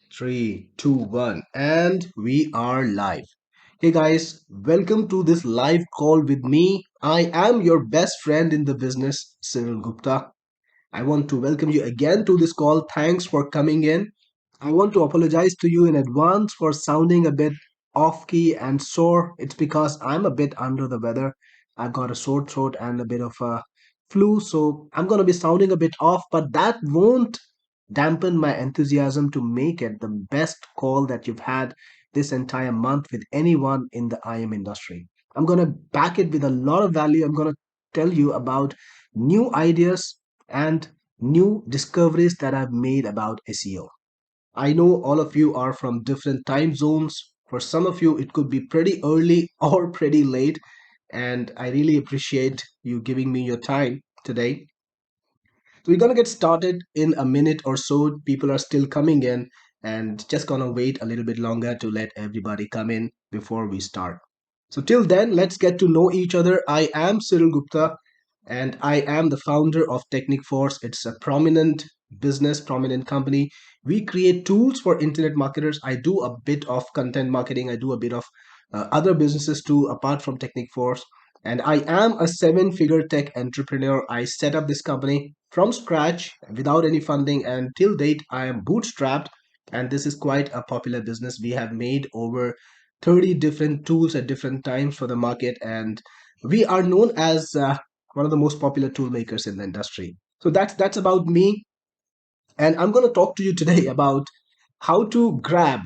Three, two, one, and we are live. Hey guys, welcome to this live call with me. I am your best friend in the business, Cyril Gupta. I want to welcome you again to this call. Thanks for coming in. I want to apologize to you in advance for sounding a bit off key and sore. It's because I'm a bit under the weather. I've got a sore throat and a bit of a flu, so I'm going to be sounding a bit off, but that won't dampen my enthusiasm to make it the best call that you've had this entire month with anyone in the IM industry. I'm going to back it with a lot of value. I'm going to tell you about new ideas and new discoveries that I've made about SEO. I know all of you are from different time zones. For some of you, it could be pretty early or pretty late. And I really appreciate you giving me your time today. So we're going to get started in a minute or so. People are still coming in and just going to wait a little bit longer to let everybody come in before we start. So till then, let's get to know each other. I am Cyril Gupta and I am the founder of Technic Force. It's a prominent business, prominent company. We create tools for internet marketers. I do a bit of content marketing. I do a bit of other businesses too, apart from Technic Force. And I am a seven-figure tech entrepreneur. I set up this company from scratch without any funding, and till date, I am bootstrapped. And this is quite a popular business. We have made over 30 different tools at different times for the market, and we are known as one of the most popular tool makers in the industry. So that's about me, and I'm going to talk to you today about how to grab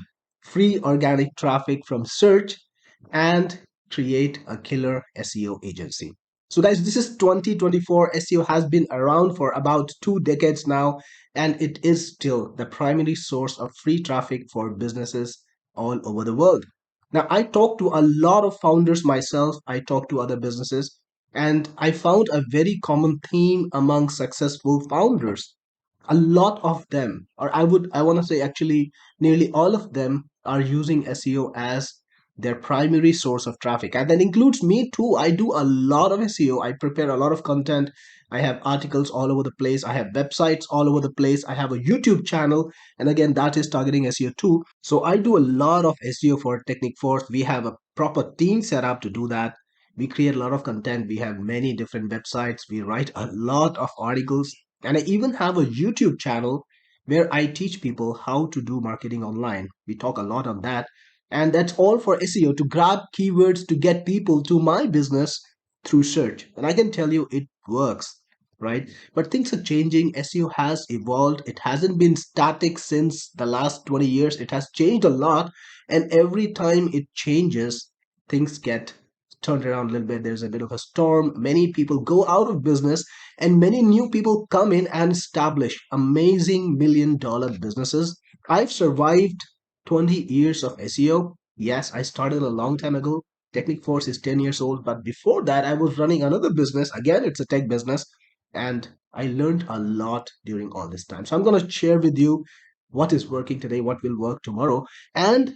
free organic traffic from search and create a killer SEO agency. So guys, this is 2024. SEO has been around for about 2 decades now, and it is still the primary source of free traffic for businesses all over the world. Now, I talk to a lot of founders myself. I talk to other businesses, and I found a very common theme among successful founders. A lot of them, or I want to say actually nearly all of them, are using SEO as their primary source of traffic, and that includes me too. I do a lot of SEO. I prepare a lot of content. I have articles all over the place. I have websites all over the place. I have a YouTube channel, and again, that is targeting SEO too. So I do a lot of SEO for Technic Force. We have a proper team set up to do that. We create a lot of content. We have many different websites. We write a lot of articles, and I even have a YouTube channel where I teach people how to do marketing online. We talk a lot on that. And that's all for SEO, to grab keywords to get people to my business through search. And I can tell you it works, right? But things are changing. SEO has evolved. It hasn't been static since the last 20 years. It has changed a lot. And every time it changes, things get turned around a little bit. There's a bit of a storm. Many people go out of business and many new people come in and establish amazing $1 million businesses. I've survived 20 years of SEO. Yes, I started a long time ago. Technic Force is 10 years old, but before that, I was running another business. Again, it's a tech business, and I learned a lot during all this time. So I'm going to share with you what is working today, what will work tomorrow, and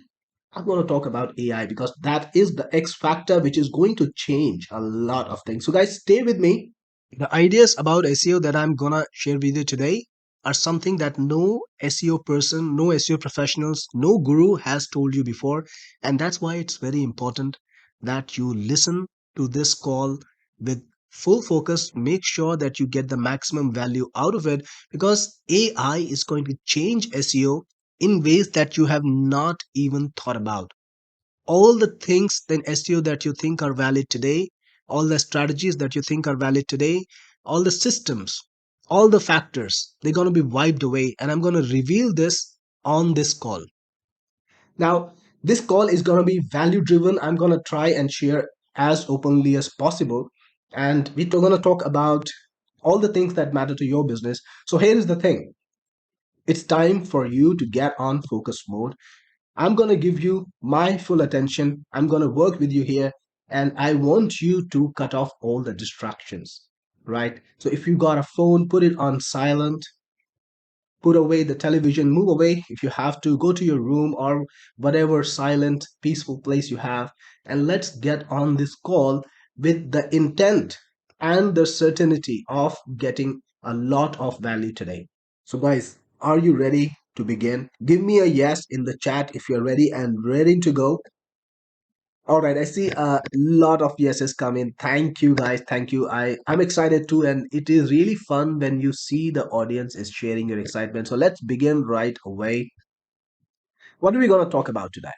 I'm going to talk about AI because that is the X factor which is going to change a lot of things. So, guys, stay with me. The ideas about SEO that I'm gonna share with you today are something that no SEO person, no SEO professionals, no guru has told you before. And that's why it's very important that you listen to this call with full focus. Make sure that you get the maximum value out of it, because AI is going to change SEO in ways that you have not even thought about. All the things in SEO that you think are valid today, all the strategies that you think are valid today, all the systems, all the factors, they're going to be wiped away. And I'm going to reveal this on this call. Now, this call is going to be value driven. I'm going to try and share as openly as possible. And we're going to talk about all the things that matter to your business. So here is the thing. It's time for you to get on focus mode. I'm going to give you my full attention. I'm going to work with you here. And I want you to cut off all the distractions, right? So if you got a phone, put it on silent, put away the television, move away. If you have to, go to your room or whatever silent, peaceful place you have. And let's get on this call with the intent and the certainty of getting a lot of value today. So, guys, are you ready? to begin? Give me a yes in the chat if you're ready and ready to go. All right, I see a lot of yeses come in. Thank you, guys. Thank you. I'm excited too, and it is really fun when you see the audience is sharing your excitement. So let's begin right away. What are we going to talk about today?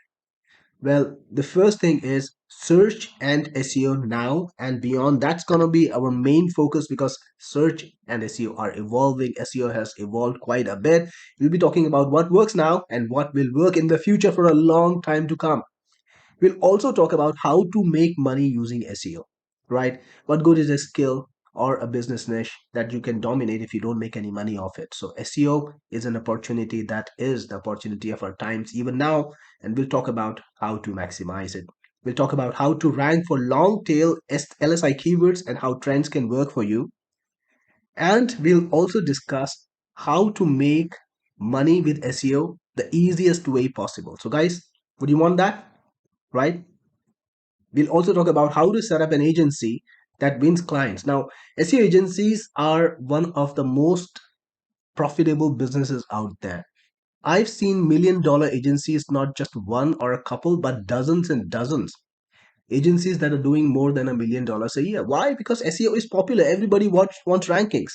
Well, the first thing is search and SEO now and beyond. That's going to be our main focus because search and SEO are evolving. SEO has evolved quite a bit. We'll be talking about what works now and what will work in the future for a long time to come. We'll also talk about how to make money using SEO, right? What good is a skill or a business niche that you can dominate if you don't make any money off it? So SEO is an opportunity that is the opportunity of our times even now, and we'll talk about how to maximize it. We'll talk about how to rank for long tail LSI keywords and how trends can work for you. And we'll also discuss how to make money with SEO the easiest way possible. So guys, would you want that? Right? We'll also talk about how to set up an agency that wins clients. Now, SEO agencies are one of the most profitable businesses out there. I've seen $1 million agencies, not just one or a couple, but dozens and dozens. Agencies that are doing more than $1 million a year. Why? Because SEO is popular. Everybody wants rankings.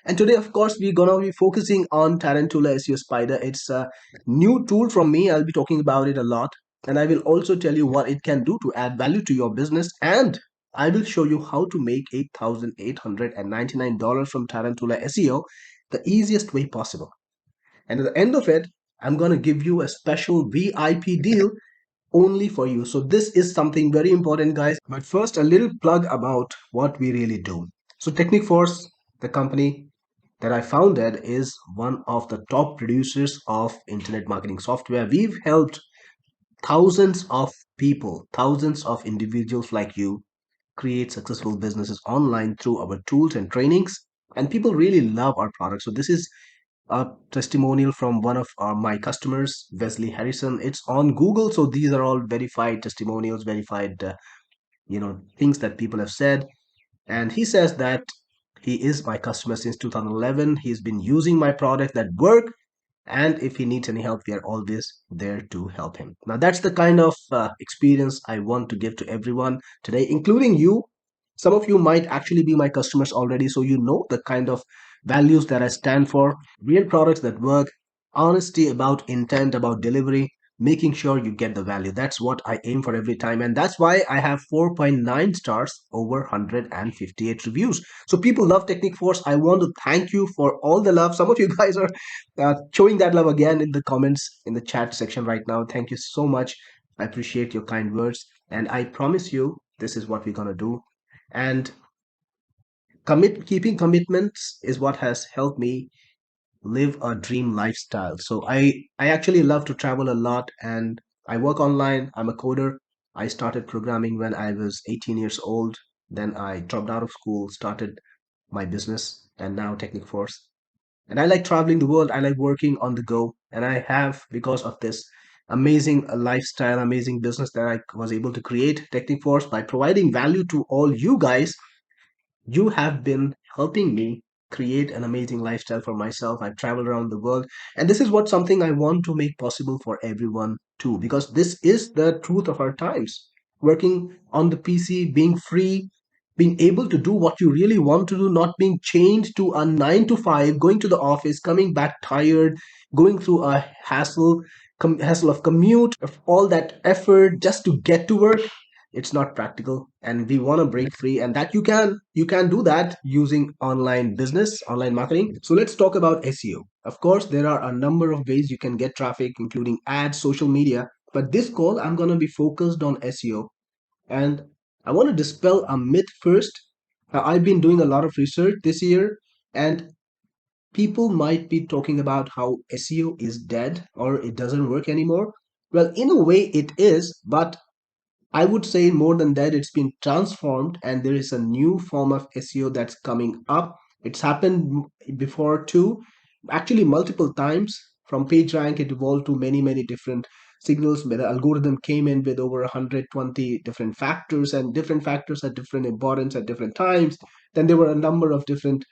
And today, of course, we're going to be focusing on Tarantula SEO Spider. It's a new tool from me. I'll be talking about it a lot. And I will also tell you what it can do to add value to your business. And I will show you how to make $8,899 from Tarantula SEO the easiest way possible. And at the end of it, I'm going to give you a special VIP deal only for you. So this is something very important, guys. But first, a little plug about what we really do. So Technic Force, the company that I founded, is one of the top producers of internet marketing software. We've helped thousands of people, thousands of individuals like you create successful businesses online through our tools and trainings. And people really love our product. So this is a testimonial from one of my customers, Wesley Harrison. It's on Google. So these are all verified testimonials, verified, things that people have said. And he says that he is my customer since 2011. He's been using my product that work, and if he needs any help, we are always there to help him. Now that's the kind of experience I want to give to everyone today, including you. Some of you might actually be my customers already, so you know the kind of values that I stand for: real products that work, honesty about intent, about delivery, making sure you get the value. That's what I aim for every time, and that's why I have 4.9 stars over 158 reviews. So people love Technique Force. I want to thank you for all the love. Some of you guys are showing that love again in the comments in the chat section right now. Thank you so much. I appreciate your kind words, and I promise you this is what we're going to do. And keeping commitments is what has helped me live a dream lifestyle. So I actually love to travel a lot, and I work online. I'm a coder. I started programming when I was 18 years old. Then I dropped out of school, started my business, and now Technic Force. And I like traveling the world. I like working on the go, and I have, because of this amazing lifestyle, amazing business that I was able to create, Technic Force, by providing value to all you guys. You have been helping me create an amazing lifestyle for myself. I've traveled around the world, and this is what something I want to make possible for everyone too, because this is the truth of our times. Working on the PC, being free, being able to do what you really want to do, not being chained to a 9 to 5, going to the office, coming back tired, going through a hassle of commute, of all that effort just to get to work. It's not practical, and we want to break free, and that you can do that using online business, online marketing. So let's talk about SEO. Of course, there are a number of ways you can get traffic, including ads, social media, but this call I'm going to be focused on SEO. And I want to dispel a myth first. I've been doing a lot of research this year, and people might be talking about how SEO is dead or it doesn't work anymore. Well, in a way it is, but I would say more than that, it's been transformed, and there is a new form of SEO that's coming up. It's happened before too, actually multiple times. From PageRank, it evolved to many, many different signals where the algorithm came in with over 120 different factors, and different factors had different importance at different times. Then there were a number of different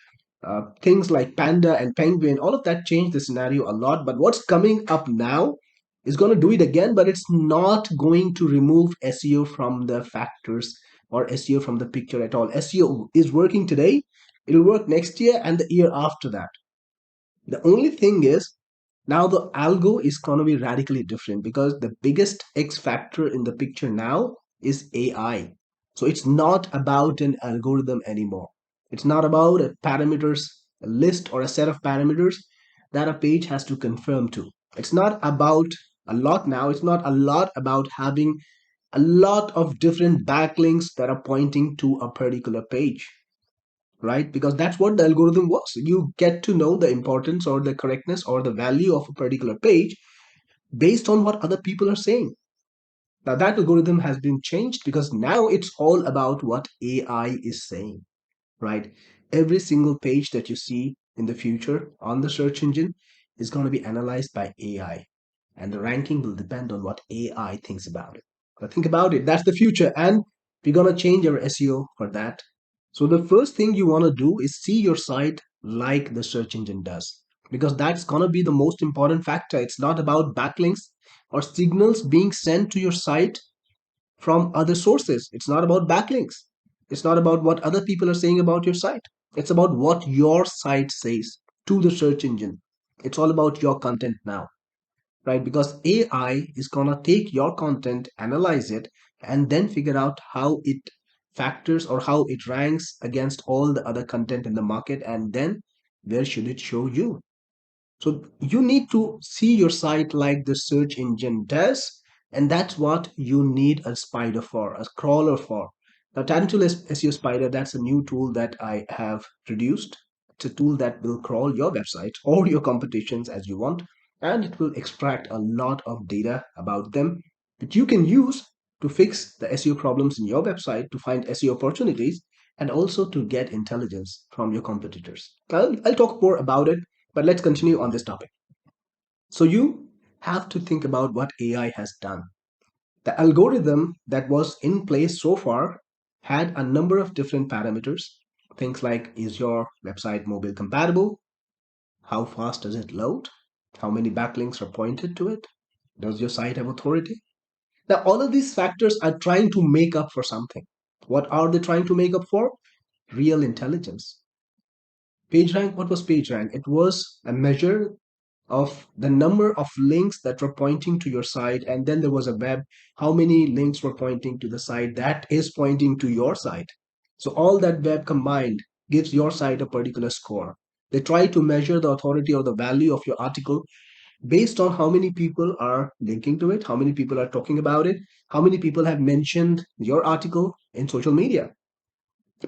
things like panda and penguin, all of that changed the scenario a lot. But what's coming up now is going to do it again, but it's not going to remove SEO from the factors or SEO from the picture at all. SEO is working today, it'll work next year and the year after that. The only thing is, now the algo is going to be radically different because the biggest X factor in the picture now is AI. So it's not about an algorithm anymore. It's not about a parameters, a list or a set of parameters that a page has to conform to. It's not about a lot now. It's not a lot about having a lot of different backlinks that are pointing to a particular page, right? Because that's what the algorithm was. You get to know the importance or the correctness or the value of a particular page based on what other people are saying. Now, that algorithm has been changed because now it's all about what AI is saying, right? Every single page that you see in the future on the search engine is going to be analyzed by AI, and the ranking will depend on what AI thinks about it. But think about it, that's the future, and we're going to change our SEO for that. So, the first thing you want to do is see your site like the search engine does, because that's going to be the most important factor. It's not about backlinks or signals being sent to your site from other sources. It's not about backlinks. It's not about what other people are saying about your site. It's about what your site says to the search engine. It's all about your content now, right? Because AI is going to take your content, analyze it, and then figure out how it factors or how it ranks against all the other content in the market, and then where should it show you. So you need to see your site like the search engine does, and that's what you need a spider for, a crawler for. Now, Tarantula SEO Spider, that's a new tool that I have produced. It's a tool that will crawl your website or your competitions as you want, and it will extract a lot of data about them that you can use to fix the SEO problems in your website, to find SEO opportunities, and also to get intelligence from your competitors. I'll talk more about it, but let's continue on this topic. So you have to think about what AI has done. The algorithm that was in place so far had a number of different parameters. Things like, is your website mobile compatible? How fast does it load? How many backlinks are pointed to it? Does your site have authority? Now, all of these factors are trying to make up for something. What are they trying to make up for? Real intelligence. PageRank, what was PageRank? It was a measure of the number of links that were pointing to your site, and then there was a web, how many links were pointing to the site that is pointing to your site. So all that web combined gives your site a particular score. They try to measure the authority or the value of your article based on how many people are linking to it, how many people are talking about it, how many people have mentioned your article in social media.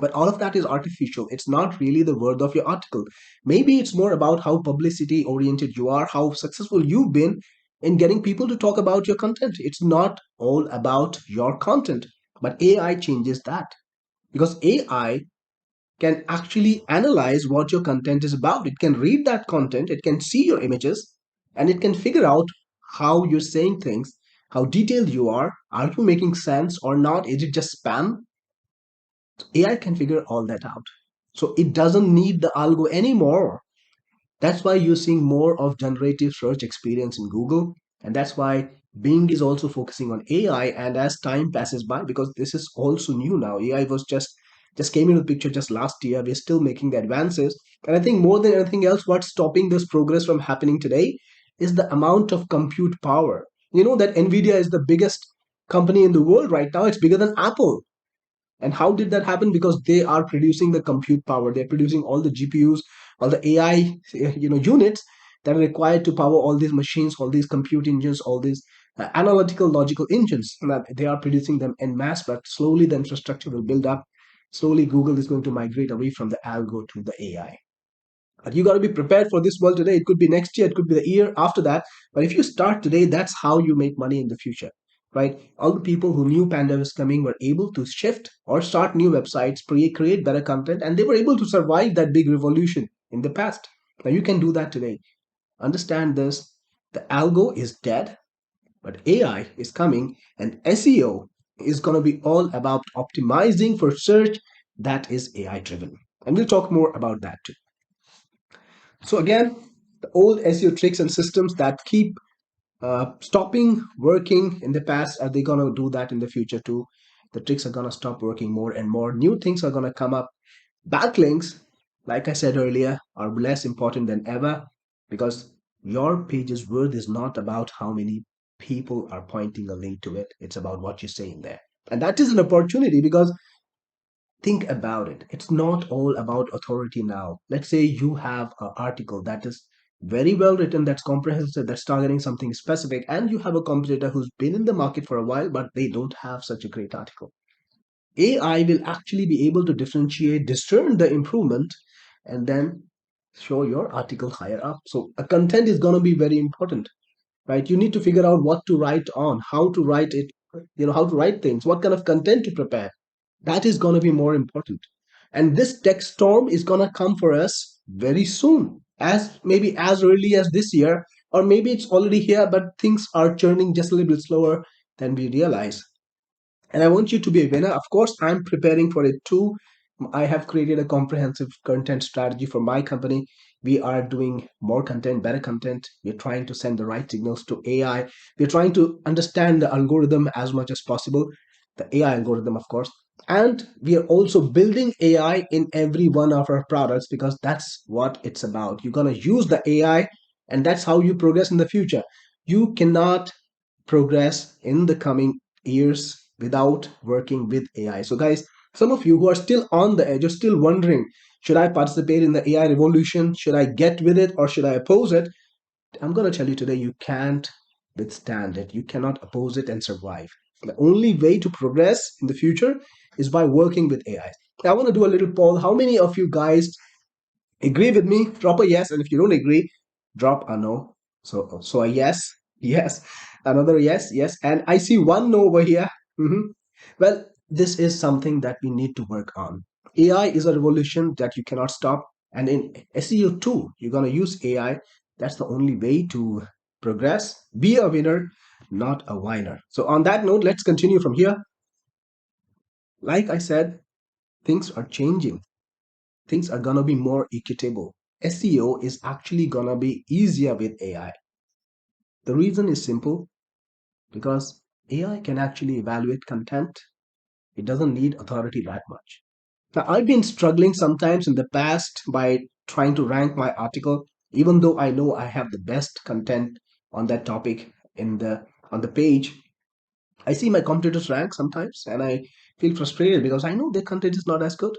But all of that is artificial. It's not really the worth of your article. Maybe it's more about how publicity oriented you are, how successful you've been in getting people to talk about your content. It's not all about your content. But AI changes that, because AI can actually analyze what your content is about. It can read that content, it can see your images, and it can figure out how you're saying things, how detailed you are. Are you making sense or not? Is it just spam? AI can figure all that out. So it doesn't need the algo anymore. That's why you're seeing more of generative search experience in Google. And that's why Bing is also focusing on AI. And as time passes by, because this is also new now, AI was just came into the picture just last year. We're still making the advances. And I think more than anything else, what's stopping this progress from happening today is the amount of compute power. You know that Nvidia is the biggest company in the world right now. It's bigger than Apple. And how did that happen? Because they are producing the compute power. They're producing all the GPUs, all the AI, units that are required to power all these machines, all these compute engines, all these analytical logical engines. And that they are producing them en masse, but slowly the infrastructure will build up. Slowly, Google is going to migrate away from the algo to the AI. But you got to be prepared for this world today. It could be next year, it could be the year after that. But if you start today, that's how you make money in the future, right? All the people who knew Panda was coming were able to shift or start new websites, create better content, and they were able to survive that big revolution in the past. Now you can do that today. Understand this. The algo is dead, but AI is coming, and SEO is going to be all about optimizing for search that is AI driven. And we'll talk more about that too. So again, the old SEO tricks and systems that keep stopping working in the past, are they going to do that in the future too? The tricks are going to stop working more and more. New things are going to come up. Backlinks, like I said earlier, are less important than ever because your page's worth is not about how many people are pointing a link to it. It's about what you say in there. And that is an opportunity because think about it. It's not all about authority now. Let's say you have an article that is very well written, that's comprehensive, that's targeting something specific, and you have a competitor who's been in the market for a while, but they don't have such a great article. AI will actually be able to differentiate, discern the improvement, and then show your article higher up. So a content is going to be very important, right? You need to figure out what to write on, how to write it, how to write things, what kind of content to prepare. That is going to be more important. And this tech storm is going to come for us very soon, as maybe as early as this year, or maybe it's already here, but things are churning just a little bit slower than we realize. And I want you to be a winner. Of course, I'm preparing for it too. I have created a comprehensive content strategy for my company. We are doing more content, better content. We're trying to send the right signals to AI. We're trying to understand the algorithm as much as possible, the AI algorithm, of course. And we are also building AI in every one of our products because that's what it's about. You're going to use the AI, and that's how you progress in the future. You cannot progress in the coming years without working with AI. So, guys, some of you who are still on the edge, are still wondering, should I participate in the AI revolution? Should I get with it or should I oppose it? I'm going to tell you today, you can't withstand it. You cannot oppose it and survive. The only way to progress in the future is by working with AI. I want to do a little poll. How many of you guys agree with me? Drop a yes, and if you don't agree, drop a no. So a yes, yes, another yes, yes, and I see one no over here. Mhm. Well, this is something that we need to work on. AI is a revolution that you cannot stop, and in SEO too, you're gonna use AI. That's the only way to progress. Be a winner, not a whiner. So on that note, let's continue from here. Like I said, things are changing. Things are gonna be more equitable. SEO is actually gonna be easier with AI. The reason is simple because AI can actually evaluate content. It doesn't need authority that much. Now, I've been struggling sometimes in the past by trying to rank my article, even though I know I have the best content on that topic in the on the page. I see my competitors rank sometimes and I feel frustrated because I know their content is not as good.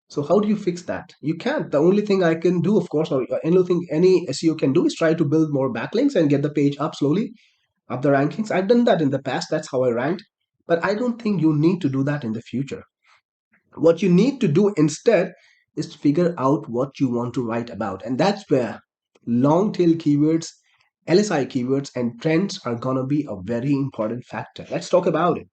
So how do you fix that? You can't. The only thing I can do, of course, or anything any SEO can do is try to build more backlinks and get the page up slowly, up the rankings. I've done that in the past. That's how I ranked. But I don't think you need to do that in the future. What you need to do instead is to figure out what you want to write about. And that's where long tail keywords, LSI keywords, and trends are going to be a very important factor. Let's talk about it.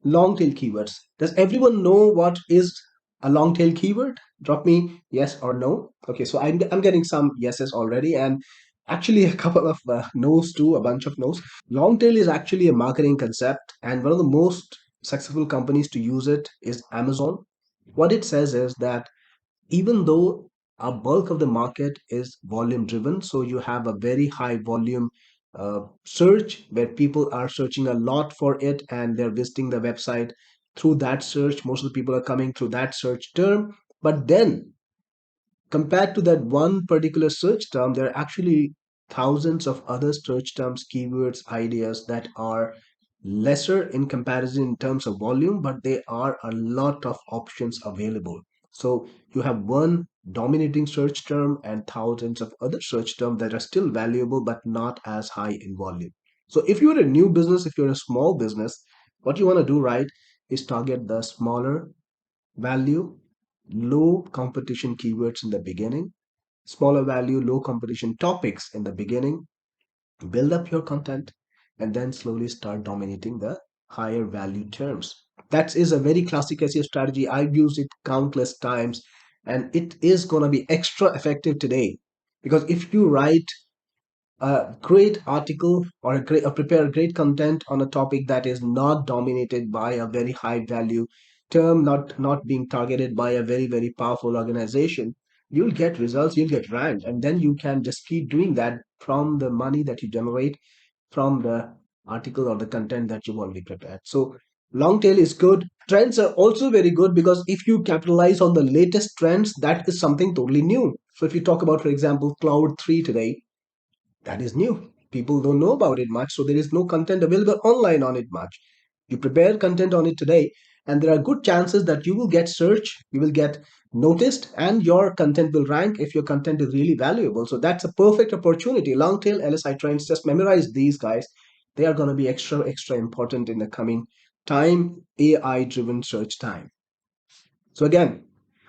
Long tail keywords. Does everyone know what is a long tail keyword? Drop me yes or no. Okay, so I'm getting some yeses already, and actually a couple of no's too, a bunch of no's. Long tail is actually a marketing concept, and one of the most successful companies to use it is Amazon. What it says is that even though a bulk of the market is volume driven, so you have a very high volume search where people are searching a lot for it and they're visiting the website through that search. Most of the people are coming through that search term, but then compared to that one particular search term, there are actually thousands of other search terms, keywords, ideas that are lesser in comparison in terms of volume, but there are a lot of options available. So you have one dominating search term and thousands of other search terms that are still valuable but not as high in volume. So if you're a new business, if you're a small business, what you want to do, right, is target the smaller value, low competition keywords in the beginning, smaller value, low competition topics in the beginning, build up your content, and then slowly start dominating the higher value terms. That is a very classic SEO strategy. I've used it countless times, and it is going to be extra effective today because if you write a great article or or prepare great content on a topic that is not dominated by a very high value term, not being targeted by a very powerful organization, you'll get results, you'll get ranked, and then you can just keep doing that from the money that you generate from the article or the content that you've already prepared. So long tail is good. Trends are also very good because if you capitalize on the latest trends, that is something totally new. So if you talk about, for example, Cloud 3 today, that is new. People don't know about it much, so there is no content available online on it much. You prepare content on it today, and there are good chances that you will get search, you will get noticed, and your content will rank if your content is really valuable. So that's a perfect opportunity. Long tail LSI trends, just memorize these guys. They are going to be extra important in the coming time, AI driven search time. So again,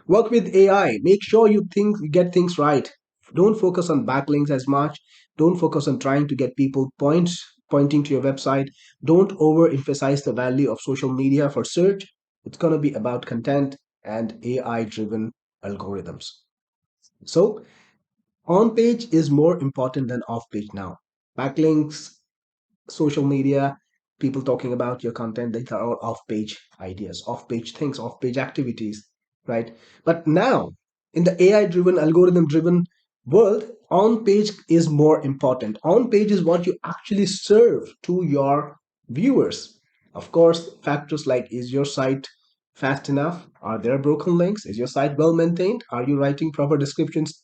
work with AI. Make sure you get things right. Don't focus on backlinks as much. Don't focus on trying to get people pointing to your website. Don't overemphasize the value of social media for search. It's going to be about content and AI driven algorithms. So on page is more important than off page now. Backlinks, social media, people talking about your content, they are all off page ideas, off page things, off page activities, right? But now, in the AI driven, algorithm driven world, on page is more important. On page is what you actually serve to your viewers. Of course, factors like, is your site fast enough? Are there broken links? Is your site well maintained? Are you writing proper descriptions,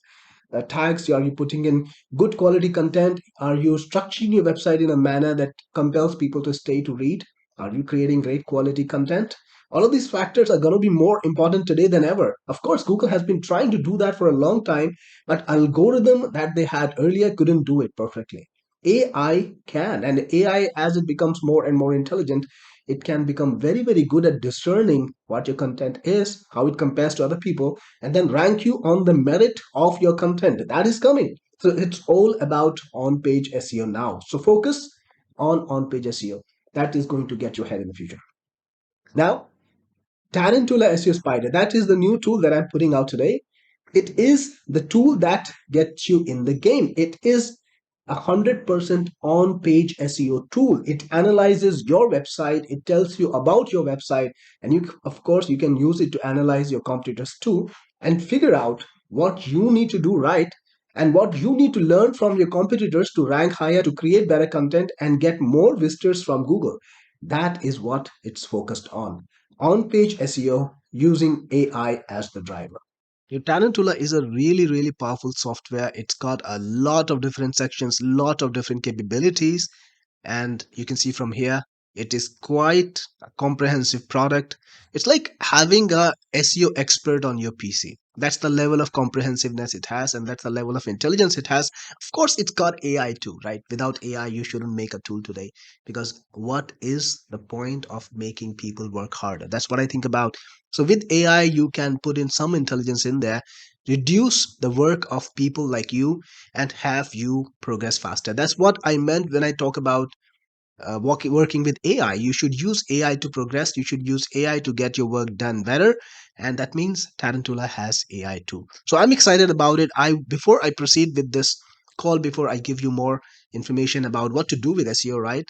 tags? Are you putting in good quality content? Are you structuring your website in a manner that compels people to stay to read? Are you creating great quality content? All of these factors are going to be more important today than ever. Of course, Google has been trying to do that for a long time, but algorithm that they had earlier couldn't do it perfectly. AI can, and AI, as it becomes more and more intelligent, it can become very good at discerning what your content is, how it compares to other people, and then rank you on the merit of your content. That is coming. So it's all about on page SEO now. So focus on page SEO. That is going to get you ahead in the future. Now, Tarantula SEO Spider, that is the new tool that I'm putting out today. It is the tool that gets you in the game. It is 100% on page SEO tool. It analyzes your website, it tells you about your website, and you, of course, you can use it to analyze your competitors too and figure out what you need to do right and what you need to learn from your competitors to rank higher, to create better content, and get more visitors from Google. That is what it's focused on page SEO using AI as the driver. Your Tarantula is a really powerful software. It's got a lot of different sections, lot of different capabilities, and you can see from here it is quite a comprehensive product. It's like having a SEO expert on your PC. That's the level of comprehensiveness it has, and that's the level of intelligence it has. Of course, it's got AI too, right? Without AI you shouldn't make a tool today, because what is the point of making people work harder? That's what I think about. So with AI you can put in some intelligence in there, reduce the work of people like you, and have you progress faster. That's what I meant when I talk about working with AI. You should use AI to progress. You should use AI to get your work done better. And that means Tarantula has AI too. So I'm excited about it. Before I proceed with this call, before I give you more information about what to do with SEO, right?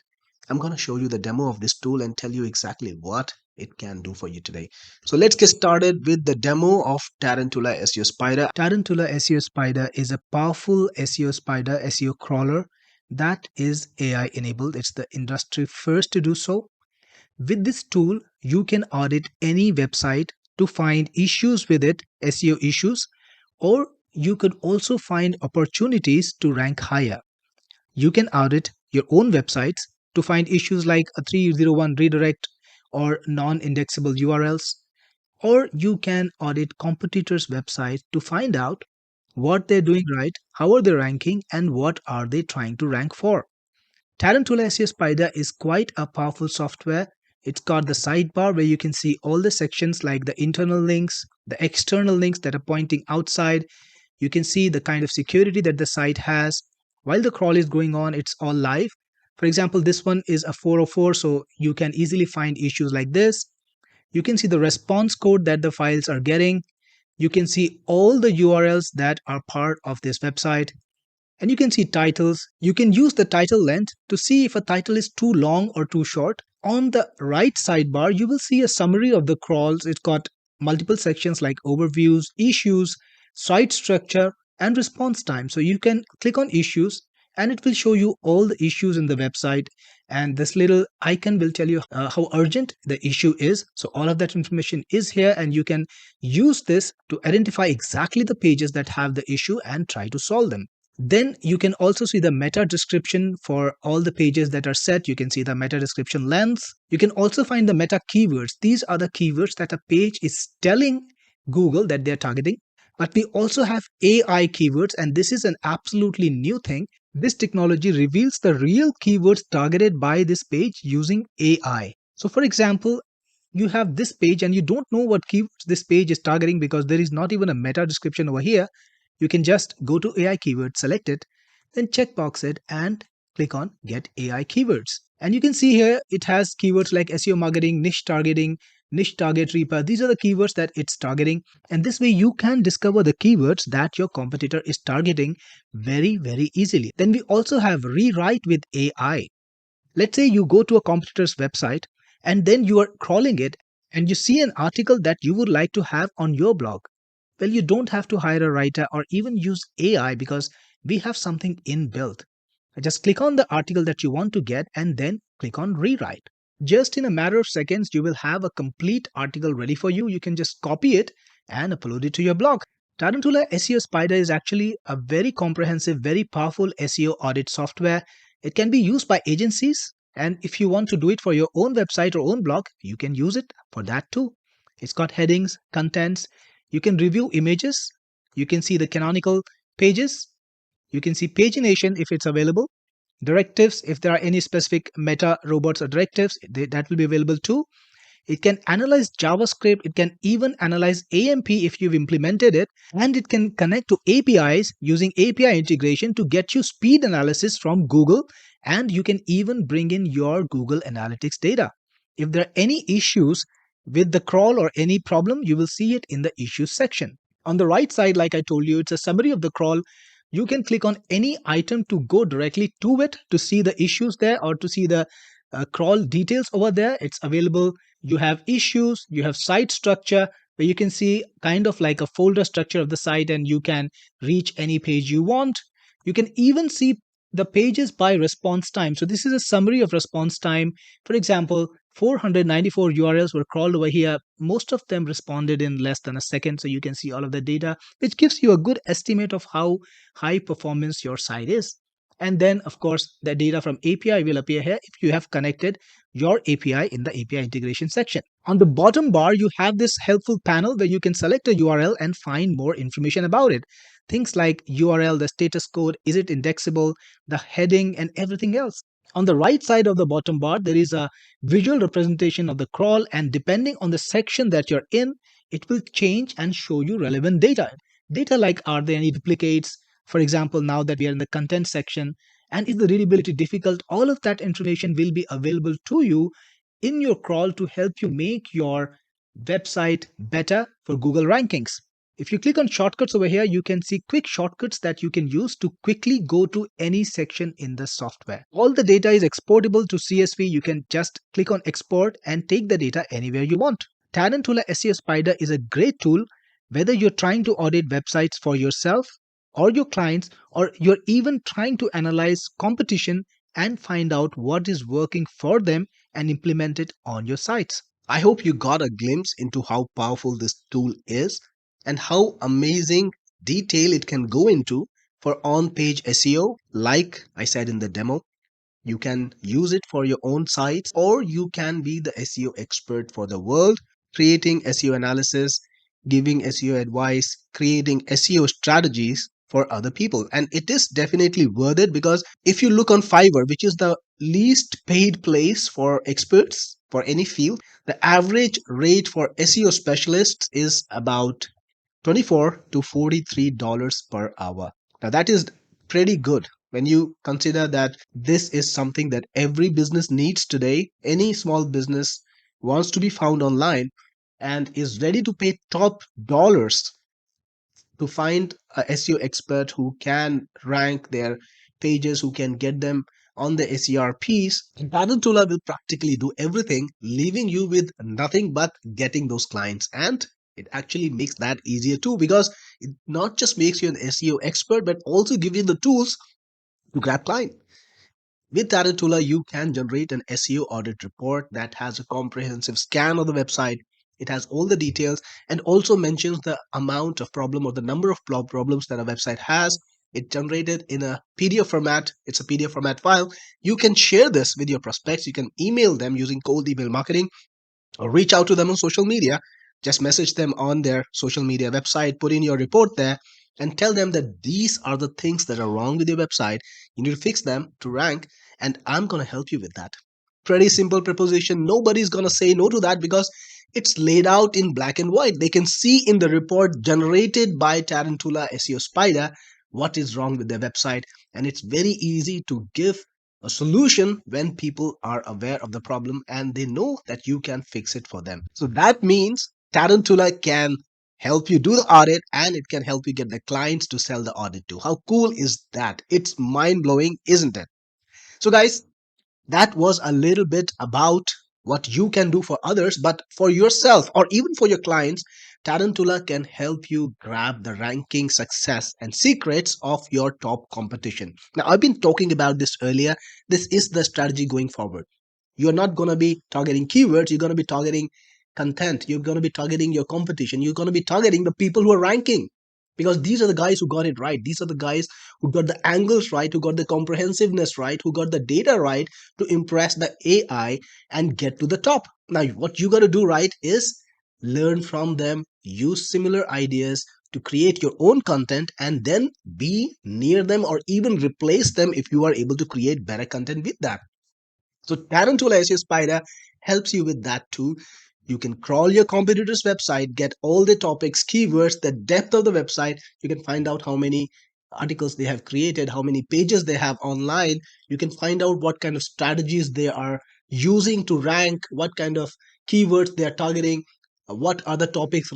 I'm going to show you the demo of this tool and tell you exactly what it can do for you today. So let's get started with the demo of Tarantula SEO Spider. Tarantula SEO Spider is a powerful SEO spider, SEO crawler that is AI enabled. It's the industry first to do so. With this tool, you can audit any website to find issues with it, SEO issues, or you could also find opportunities to rank higher. You can audit your own websites to find issues like a 301 redirect or non indexable URLs, or you can audit competitors' websites to find out what they're doing right, how are they ranking, and what are they trying to rank for. Tarantula SEO Spider is quite a powerful software. It's got the sidebar where you can see all the sections like the internal links, the external links that are pointing outside. You can see the kind of security that the site has. While the crawl is going on, it's all live. For example, this one is a 404, so you can easily find issues like this. You can see the response code that the files are getting. You can see all the URLs that are part of this website. And you can see titles. You can use the title length to see if a title is too long or too short. On the right sidebar, you will see a summary of the crawls. It's got multiple sections like overviews, issues, site structure, and response time. So you can click on issues and it will show you all the issues in the website. And this little icon will tell you how urgent the issue is. So all of that information is here, and you can use this to identify exactly the pages that have the issue and try to solve them. Then you can also see the meta description for all the pages that are set. You can see the meta description length. You can also find the meta keywords. These are the keywords that a page is telling Google that they're targeting. But we also have AI keywords, and this is an absolutely new thing. This technology reveals the real keywords targeted by this page using AI. So, for example, you have this page and you don't know what keywords this page is targeting because there is not even a meta description over here. You can just go to AI keyword, select it, then checkbox it and click on get AI keywords. And you can see here it has keywords like SEO marketing, niche targeting, niche target reaper. These are the keywords that it's targeting. And this way you can discover the keywords that your competitor is targeting very, very easily. Then we also have rewrite with AI. Let's say you go to a competitor's website and then you are crawling it and you see an article that you would like to have on your blog. Well, you don't have to hire a writer or even use AI because we have something inbuilt. Just click on the article that you want to get and then click on rewrite. Just in a matter of seconds, you will have a complete article ready for you. You can just copy it and upload it to your blog. Tarantula SEO Spider is actually a very comprehensive, very powerful SEO audit software. It can be used by agencies, and if you want to do it for your own website or own blog, you can use it for that too. It's got headings, contents, you can review images, you can see the canonical pages, you can see pagination if it's available, directives if there are any specific meta robots or directives, that will be available too. It can analyze JavaScript, it can even analyze AMP if you've implemented it, and it can connect to APIs using API integration to get you speed analysis from Google, and you can even bring in your Google Analytics data. If there are any issues with the crawl or any problem, you will see it in the issues section. On the right side, like I told you, it's a summary of the crawl. You can click on any item to go directly to it to see the issues there or to see the crawl details over there. It's available. You have issues, you have site structure where you can see kind of like a folder structure of the site and you can reach any page you want. You can even see the pages by response time. So this is a summary of response time. For example, 494 URLs were crawled over here. Most of them responded in less than a second. So you can see all of the data, which gives you a good estimate of how high performance your site is. And then, of course, the data from API will appear here if you have connected your API in the API integration section. On the bottom bar, you have this helpful panel where you can select a URL and find more information about it. Things like URL, the status code, is it indexable, the heading, and everything else. On the right side of the bottom bar, there is a visual representation of the crawl, and depending on the section that you're in, it will change and show you relevant data. Data like are there any duplicates? For example, now that we are in the content section, and is the readability difficult? All of that information will be available to you in your crawl to help you make your website better for Google rankings. If you click on shortcuts over here, you can see quick shortcuts that you can use to quickly go to any section in the software. All the data is exportable to CSV. You can just click on export and take the data anywhere you want. Tarantula SEO Spider is a great tool whether you're trying to audit websites for yourself or your clients, or you're even trying to analyze competition and find out what is working for them and implement it on your sites. I hope you got a glimpse into how powerful this tool is and how amazing detail it can go into for on page SEO. Like I said in the demo, you can use it for your own sites, or you can be the SEO expert for the world, creating SEO analysis, giving SEO advice, creating SEO strategies for other people. And it is definitely worth it because if you look on Fiverr, which is the least paid place for experts for any field, the average rate for SEO specialists is about 24 to $43 per hour. Now that is pretty good when you consider that this is something that every business needs today. Any small business wants to be found online and is ready to pay top dollars to find a SEO expert who can rank their pages, who can get them on the SERPs. Tarantula will practically do everything, leaving you with nothing but getting those clients. And It actually makes that easier too, because it not just makes you an SEO expert, but also give you the tools to grab client. With Tarantula, you can generate an SEO audit report that has a comprehensive scan of the website. It has all the details and also mentions the amount of problem or the number of problems that a website has. It generated in a PDF format. It's a PDF format file. You can share this with your prospects. You can email them using cold email marketing, or reach out to them on social media. Just message them on their social media website, put in your report there, and tell them that these are the things that are wrong with your website. You need to fix them to rank, and I'm going to help you with that. Pretty simple proposition. Nobody's going to say no to that because it's laid out in black and white. They can see in the report generated by Tarantula SEO Spider what is wrong with their website, and it's very easy to give a solution when people are aware of the problem and they know that you can fix it for them. So that means Tarantula can help you do the audit and it can help you get the clients to sell the audit to. How cool is that? It's mind blowing, isn't it? So, guys, that was a little bit about what you can do for others, but for yourself or even for your clients, Tarantula can help you grab the ranking success and secrets of your top competition. Now, I've been talking about this earlier. This is the strategy going forward. You're not going to be targeting keywords, you're going to be targeting content, you're going to be targeting your competition, you're going to be targeting the people who are ranking, because these are the guys who got it right. These are the guys who got the angles right, who got the comprehensiveness right, who got the data right to impress the AI and get to the top. Now, what you got to do right is learn from them, use similar ideas to create your own content, and then be near them or even replace them if you are able to create better content with that. So Tarantula SEO Spider helps you with that too. You can crawl your competitor's website, get all the topics, keywords, the depth of the website. You can find out how many articles they have created, how many pages they have online. You can find out what kind of strategies they are using to rank, what kind of keywords they are targeting, what other topics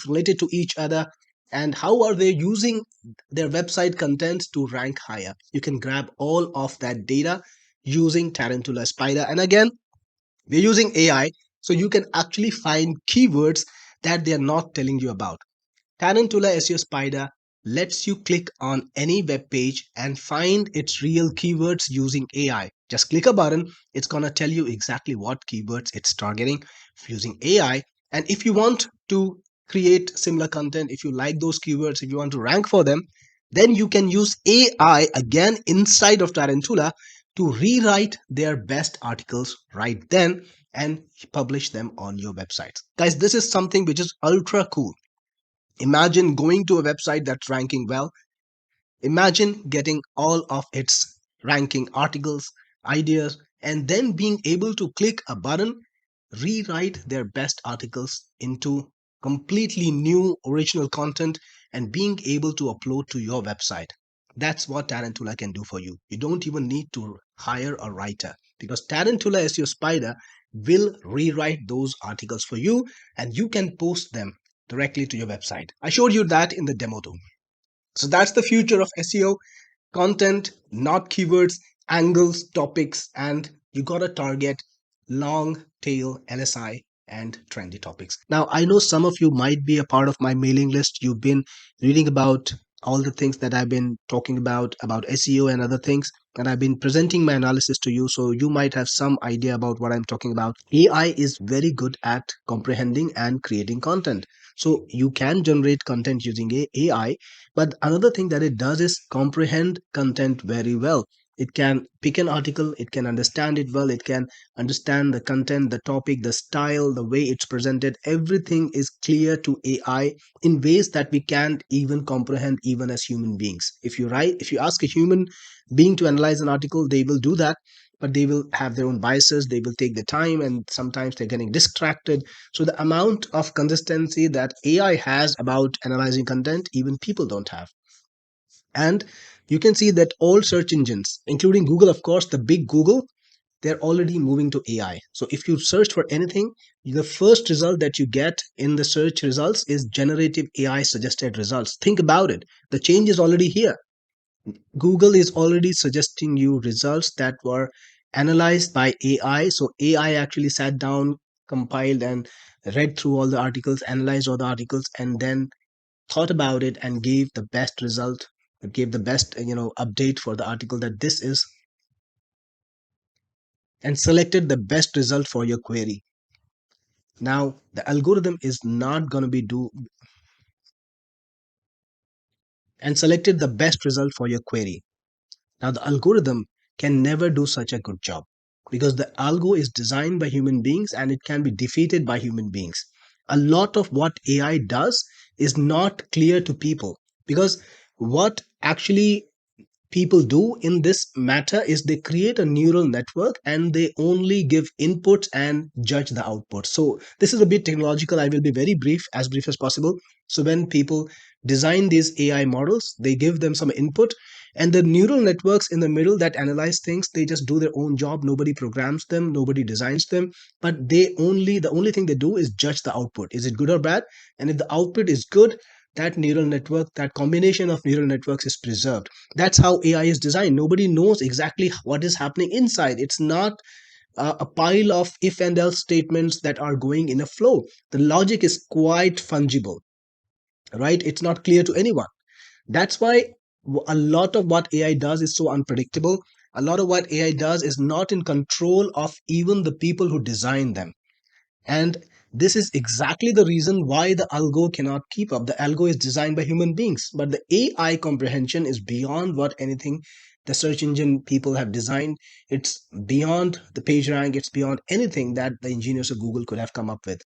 related to each other, and how are they using their website content to rank higher. You can grab all of that data using Tarantula Spider. And again, we're using AI, so you can actually find keywords that they're not telling you about. Tarantula SEO Spider lets you click on any web page and find its real keywords using AI. Just click a button, it's going to tell you exactly what keywords it's targeting using AI. And if you want to create similar content, if you like those keywords, if you want to rank for them, then you can use AI again inside of Tarantula to rewrite their best articles right then and publish them on your websites. Guys, this is something which is ultra cool. Imagine going to a website that's ranking well. Imagine getting all of its ranking articles, ideas, and then being able to click a button, rewrite their best articles into completely new original content, and being able to upload to your website. That's what Tarantula can do for you. You don't even need to hire a writer, because Tarantula SEO Spider will rewrite those articles for you and you can post them directly to your website. I showed you that in the demo too. So that's the future of SEO: content, not keywords, angles, topics, and you got to target long tail LSI and trendy topics. Now, I know some of you might be a part of my mailing list. You've been reading about all the things that I've been talking about SEO and other things, and I've been presenting my analysis to you, so you might have some idea about what I'm talking about. AI is very good at comprehending and creating content. So you can generate content using AI, but another thing that it does is comprehend content very well. It can pick an article, it can understand it well, it can understand the content, the topic, the style, the way it's presented. Everything is clear to AI in ways that we can't even comprehend even as human beings. If you ask a human being to analyze an article, they will do that, but they will have their own biases, they will take the time, and sometimes they're getting distracted. So the amount of consistency that AI has about analyzing content, even people don't have. And you can see that all search engines, including Google, of course, the big Google, they're already moving to AI. So if you search for anything, the first result that you get in the search results is generative AI suggested results. Think about it. The change is already here. Google is already suggesting you results that were analyzed by AI. So AI actually sat down, compiled, and read through all the articles, analyzed all the articles, and then thought about it and gave the best result, gave the best update for the article that this is, and selected the best result for your query. Now the algorithm is not going to be do and selected the best result for your query. Now the algorithm can never do such a good job because the algo is designed by human beings and it can be defeated by human beings. A lot of what AI does is not clear to people because what actually people do in this matter is they create a neural network and they only give inputs and judge the output. So this is a bit technological. I will be very brief, as brief as possible. So when people design these AI models, they give them some input, and the neural networks in the middle that analyze things, they just do their own job. Nobody programs them, nobody designs them, but the only thing they do is judge the output. Is it good or bad? And if the output is good, that neural network, that combination of neural networks is preserved. That's how AI is designed. Nobody knows exactly what is happening inside. It's not a pile of if and else statements that are going in a flow. The logic is quite fungible, right? It's not clear to anyone. That's why a lot of what AI does is so unpredictable. A lot of what AI does is not in control of even the people who design them. And this is exactly the reason why the algo cannot keep up. The algo is designed by human beings, but the AI comprehension is beyond what anything the search engine people have designed. It's beyond the page rank, it's beyond anything that the engineers of Google could have come up with.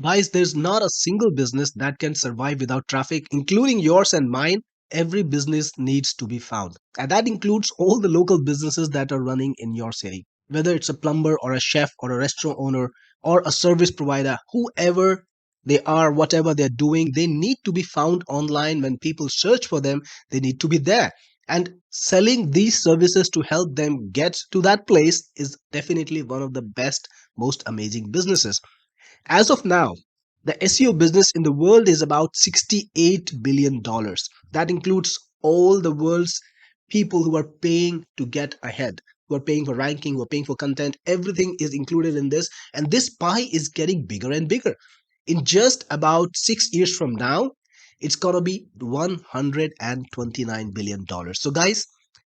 Guys, there's not a single business that can survive without traffic, including yours and mine. Every business needs to be found. And that includes all the local businesses that are running in your city. Whether it's a plumber or a chef or a restaurant owner or a service provider, whoever they are, whatever they're doing, they need to be found online. When people search for them, they need to be there. And selling these services to help them get to that place is definitely one of the best, most amazing businesses. As of now, the SEO business in the world is about $68 billion. Dollars. That includes all the world's people who are paying to get ahead, who are paying for ranking, who are paying for content. Everything is included in this. And this pie is getting bigger and bigger. In just about 6 years from now, it's going to be $129 billion. So, guys,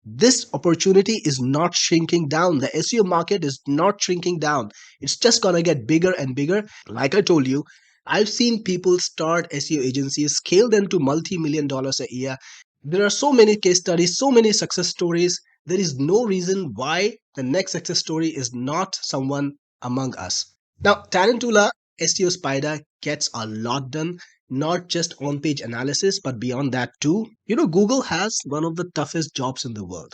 this opportunity is not shrinking down. The SEO market is not shrinking down. It's just going to get bigger and bigger. Like I told you, I've seen people start SEO agencies, scale them to multi-million dollars a year. There are so many case studies, so many success stories. There is no reason why the next success story is not someone among us. Now, Tarantula SEO Spider gets a lot done, not just on page analysis, but beyond that too. Google has one of the toughest jobs in the world.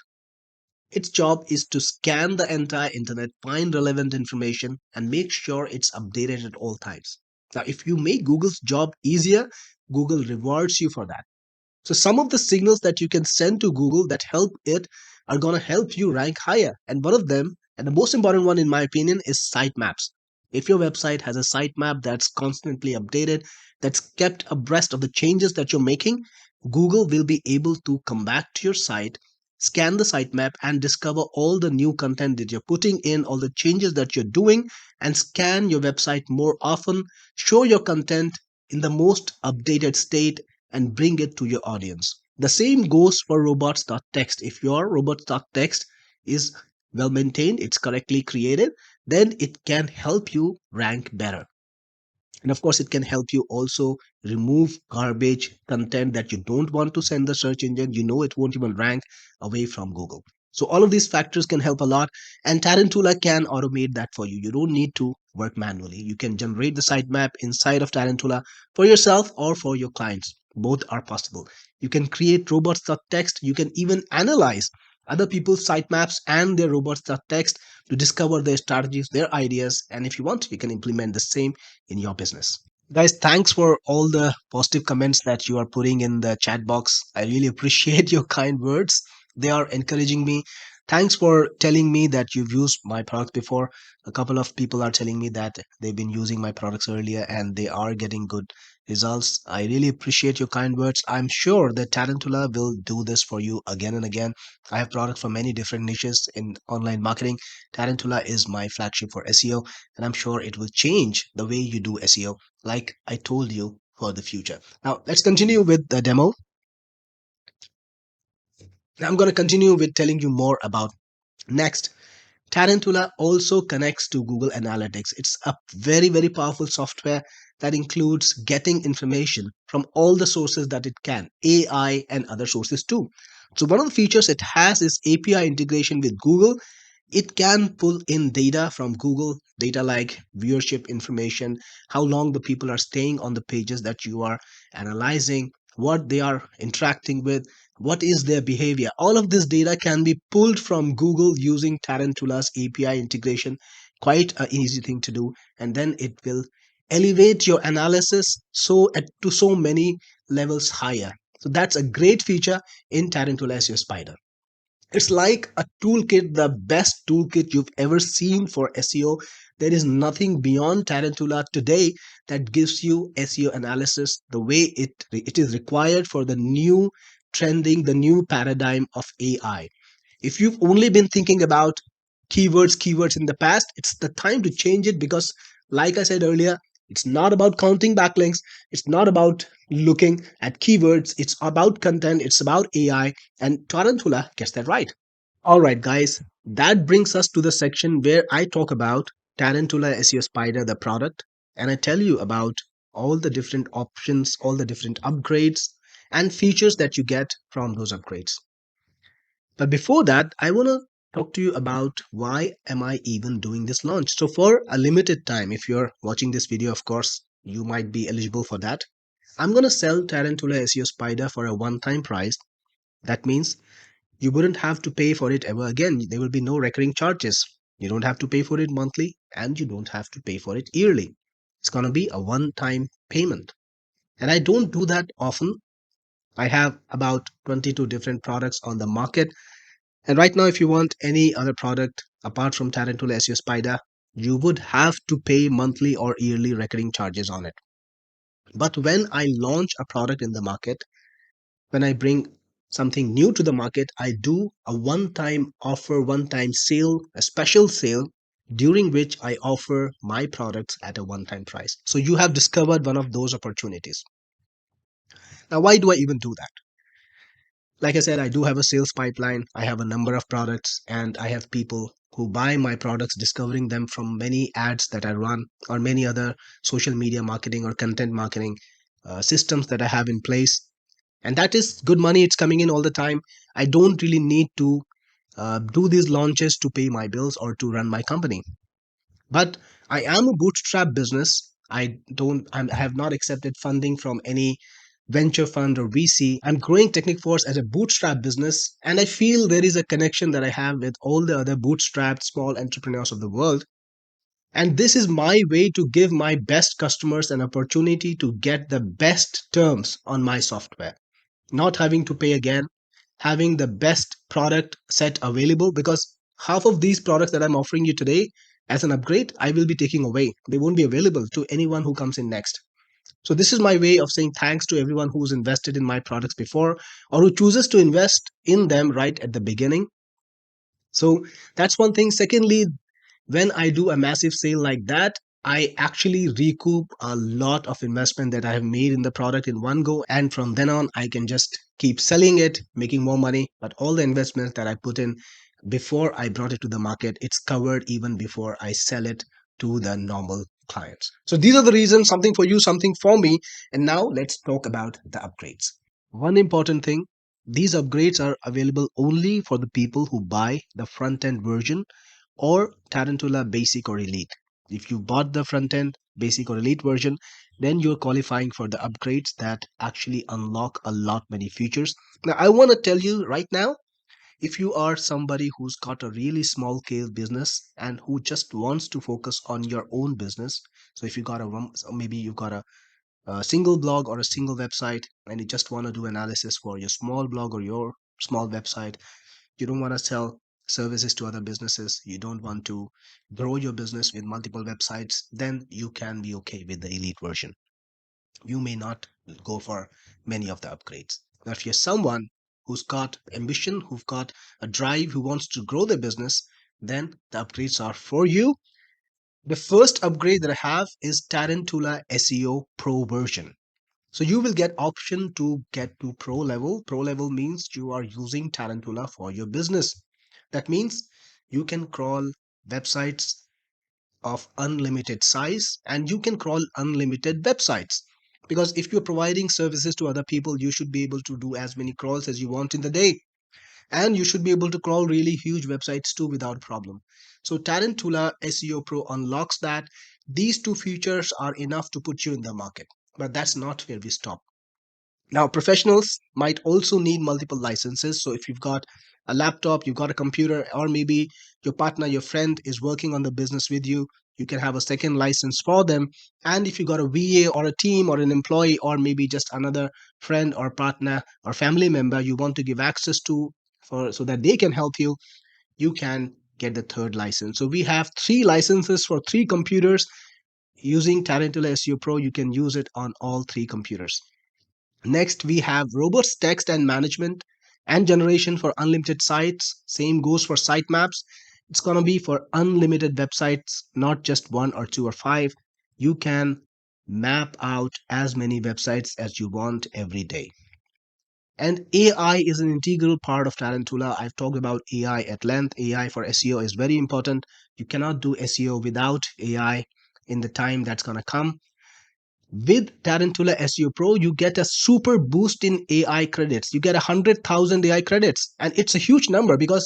Its job is to scan the entire internet, find relevant information, and make sure it's updated at all times. Now, if you make Google's job easier, Google rewards you for that. So some of the signals that you can send to Google that help it are going to help you rank higher. And one of them, and the most important one in my opinion, is sitemaps. If your website has a sitemap that's constantly updated, that's kept abreast of the changes that you're making, Google will be able to come back to your site, scan the sitemap, and discover all the new content that you're putting in, all the changes that you're doing, and scan your website more often, show your content in the most updated state, and bring it to your audience. The same goes for robots.txt. If your robots.txt is well maintained, it's correctly created, then it can help you rank better. And of course, it can help you also remove garbage content that you don't want to send the search engine. You know it won't even rank away from Google. So all of these factors can help a lot. And Tarantula can automate that for you. You don't need to work manually. You can generate the sitemap inside of Tarantula for yourself or for your clients. Both are possible. You can create robots.txt. You can even analyze other people's sitemaps and their robots.txt to discover their strategies, their ideas. And if you want, you can implement the same in your business. Guys, thanks for all the positive comments that you are putting in the chat box. I really appreciate your kind words. They are encouraging me. Thanks for telling me that you've used my products before. A couple of people are telling me that they've been using my products earlier and they are getting good results. I really appreciate your kind words. I'm sure that Tarantula will do this for you again and again. I have products for many different niches in online marketing. Tarantula is my flagship for SEO, and I'm sure it will change the way you do SEO, like I told you for the future. Now, let's continue with the demo. I'm going to continue with telling you more about next. Tarantula also connects to Google Analytics. It's a very, very powerful software that includes getting information from all the sources that it can, AI and other sources too. So, one of the features it has is API integration with Google. It can pull in data from Google, data like viewership information, how long the people are staying on the pages that you are analyzing, what they are interacting with, what is their behavior. All of this data can be pulled from Google using Tarantula's API integration. Quite an easy thing to do, and then it will elevate your analysis to so many levels higher. So that's a great feature in Tarantula SEO Spider. It's like a toolkit, the best toolkit you've ever seen for SEO. There is nothing beyond Tarantula today that gives you SEO analysis the way it is required for the new trending, the new paradigm of AI. If you've only been thinking about keywords in the past, it's the time to change it because, like I said earlier, it's not about counting backlinks, it's not about looking at keywords, it's about content, it's about AI, and Tarantula gets that right. All right, guys, that brings us to the section where I talk about Tarantula SEO Spider, the product, and I tell you about all the different options, all the different upgrades, and features that you get from those upgrades. But before that, I want to talk to you about why am I even doing this launch. So for a limited time, if you're watching this video, of course, you might be eligible for that. I'm going to sell Tarantula SEO Spider for a one-time price. That means you wouldn't have to pay for it ever again. There will be no recurring charges. You don't have to pay for it monthly and you don't have to pay for it yearly. It's going to be a one-time payment. And I don't do that often. I have about 22 different products on the market. And right now, if you want any other product apart from Tarantula SEO Spider, you would have to pay monthly or yearly recurring charges on it. But when I launch a product in the market, when I bring something new to the market, I do a one time offer, one time sale, a special sale during which I offer my products at a one time price. So you have discovered one of those opportunities. Now, why do I even do that? Like I said, I do have a sales pipeline. I have a number of products and I have people who buy my products discovering them from many ads that I run or many other social media marketing or content marketing systems that I have in place. And that is good money. It's coming in all the time. I don't really need to do these launches to pay my bills or to run my company. But I am a bootstrap business. I have not accepted funding from any venture fund or VC. I'm growing Technic Force as a bootstrap business, and I feel there is a connection that I have with all the other bootstrapped small entrepreneurs of the world. And this is my way to give my best customers an opportunity to get the best terms on my software, not having to pay again, having the best product set available because half of these products that I'm offering you today as an upgrade, I will be taking away. They won't be available to anyone who comes in next. So, this is my way of saying thanks to everyone who's invested in my products before or who chooses to invest in them right at the beginning. So, that's one thing. Secondly, when I do a massive sale like that, I actually recoup a lot of investment that I have made in the product in one go. And from then on, I can just keep selling it, making more money. But all the investments that I put in before I brought it to the market, it's covered even before I sell it to the normal clients. So these are the reasons, something for you, something for me. And now let's talk about the upgrades. One important thing, these upgrades are available only for the people who buy the front end version or Tarantula Basic or Elite. If you bought the front end Basic or Elite version, then you're qualifying for the upgrades that actually unlock a lot many features. Now, I want to tell you right now, if you are somebody who's got a really small scale business and who just wants to focus on your own business, so if you got a so maybe you've got a single blog or a single website and you just want to do analysis for your small blog or your small website, you don't want to sell services to other businesses, you don't want to grow your business with multiple websites, then you can be okay with the elite version. you may not go for many of the upgrades. Now, if you're someone who's got ambition, who've got a drive, who wants to grow their business, then the upgrades are for you. The first upgrade that I have is Tarantula SEO Pro version. So you will get option to get to pro level. Pro level means you are using Tarantula for your business. That means you can crawl websites of unlimited size and you can crawl unlimited websites. Because if you're providing services to other people, you should be able to do as many crawls as you want in the day. And you should be able to crawl really huge websites too without problem. So Tarantula SEO Pro unlocks that. These two features are enough to put you in the market. But that's not where we stop. Now, professionals might also need multiple licenses. So if you've got a laptop, you've got a computer, or maybe your partner, your friend is working on the business with you, you can have a second license for them. And if you got a VA or a team or an employee, or maybe just another friend or partner or family member you want to give access to for so that they can help you, you can get the third license. So we have three licenses for three computers. Using Tarantula SEO Pro, you can use it on all three computers. Next, we have robust text and management and generation for unlimited sites. Same goes for sitemaps. It's going to be for unlimited websites, not just one or two or five. You can map out as many websites as you want every day. And AI is an integral part of Tarantula. I've talked about AI at length. AI for SEO is very important. You cannot do SEO without AI in the time that's going to come. With Tarantula SEO Pro, you get a super boost in AI credits. You get 100,000 AI credits, and it's a huge number because